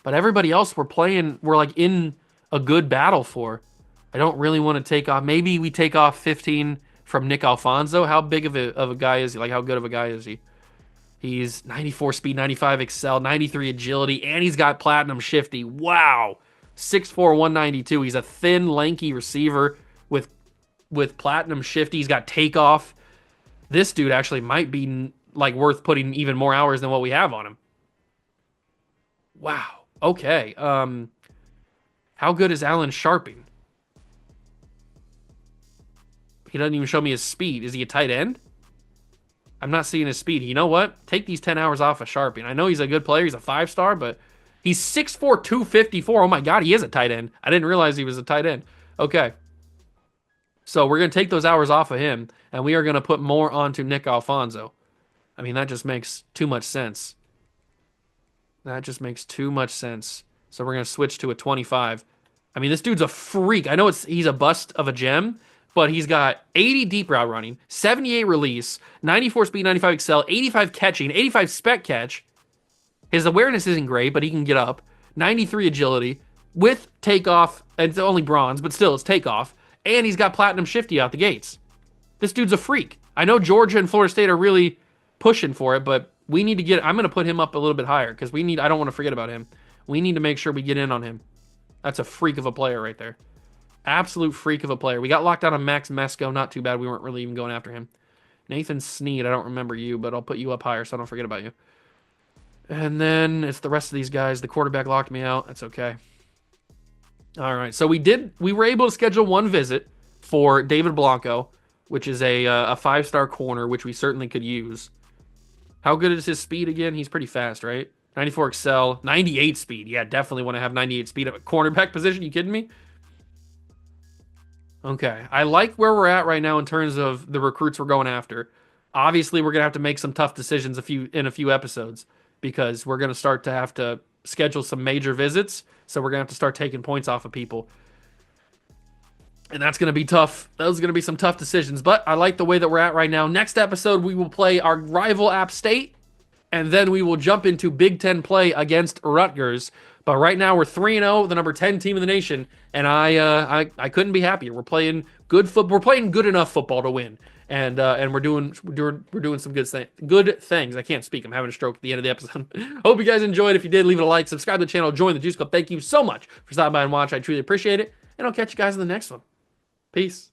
But everybody else we're like in a good battle for. I don't really want to take off. Maybe we take off 15 from Nick Alfonso. How big of a guy is he? Like, how good of a guy is he? He's 94 speed, 95 excel, 93 agility, and he's got platinum shifty. Wow. 6'4", 192. He's a thin, lanky receiver with platinum shifty. He's got takeoff. This dude actually might be like worth putting even more hours than what we have on him. Wow. Okay. How good is Alan Sharping? He doesn't even show me his speed. Is he a tight end? I'm not seeing his speed. You know what? Take these 10 hours off of Sharping. I know he's a good player. He's a 5-star, but he's 6'4", 254. Oh my God, he is a tight end. I didn't realize he was a tight end. Okay. So we're going to take those hours off of him, and we are going to put more onto Nick Alfonso. I mean, that just makes too much sense. That just makes too much sense. So we're going to switch to a 25. I mean, this dude's a freak. I know he's a bust of a gem, but he's got 80 deep route running, 78 release, 94 speed, 95 excel, 85 catching, 85 spec catch. His awareness isn't great, but he can get up. 93 agility with takeoff, and it's only bronze, but still it's takeoff. And he's got platinum shifty out the gates. This dude's a freak. I know Georgia and Florida State are really pushing for it, but we need to I'm going to put him up a little bit higher because I don't want to forget about him. We need to make sure we get in on him. That's a freak of a player right there. Absolute freak of a player. We got locked out on Max Mesco. Not too bad. We weren't really even going after him. Nathan Snead. I don't remember you, but I'll put you up higher so I don't forget about you. And then it's the rest of these guys. The quarterback locked me out. That's okay. All right. So we were able to schedule one visit for David Blanco, which is a 5-star corner, which we certainly could use. How good is his speed again? He's pretty fast, right? 94 excel, 98 speed. Yeah, definitely want to have 98 speed at a cornerback position. You kidding me? Okay. I like where we're at right now in terms of the recruits we're going after. Obviously, we're going to have to make some tough decisions in a few episodes because we're going to start to have to schedule some major visits. So we're going to have to start taking points off of people. And that's going to be tough. Those are going to be some tough decisions. But I like the way that we're at right now. Next episode, we will play our rival App State. And then we will jump into Big Ten play against Rutgers. But right now, we're 3-0, the number 10 team in the nation. And I couldn't be happier. We're playing good football. We're playing good enough football to win. And we're doing some good things. I can't speak. I'm having a stroke at the end of the episode. Hope you guys enjoyed. If you did, leave it a like, subscribe to the channel, join the Juice Club. Thank you so much for stopping by and watching. I truly appreciate it. And I'll catch you guys in the next one. Peace.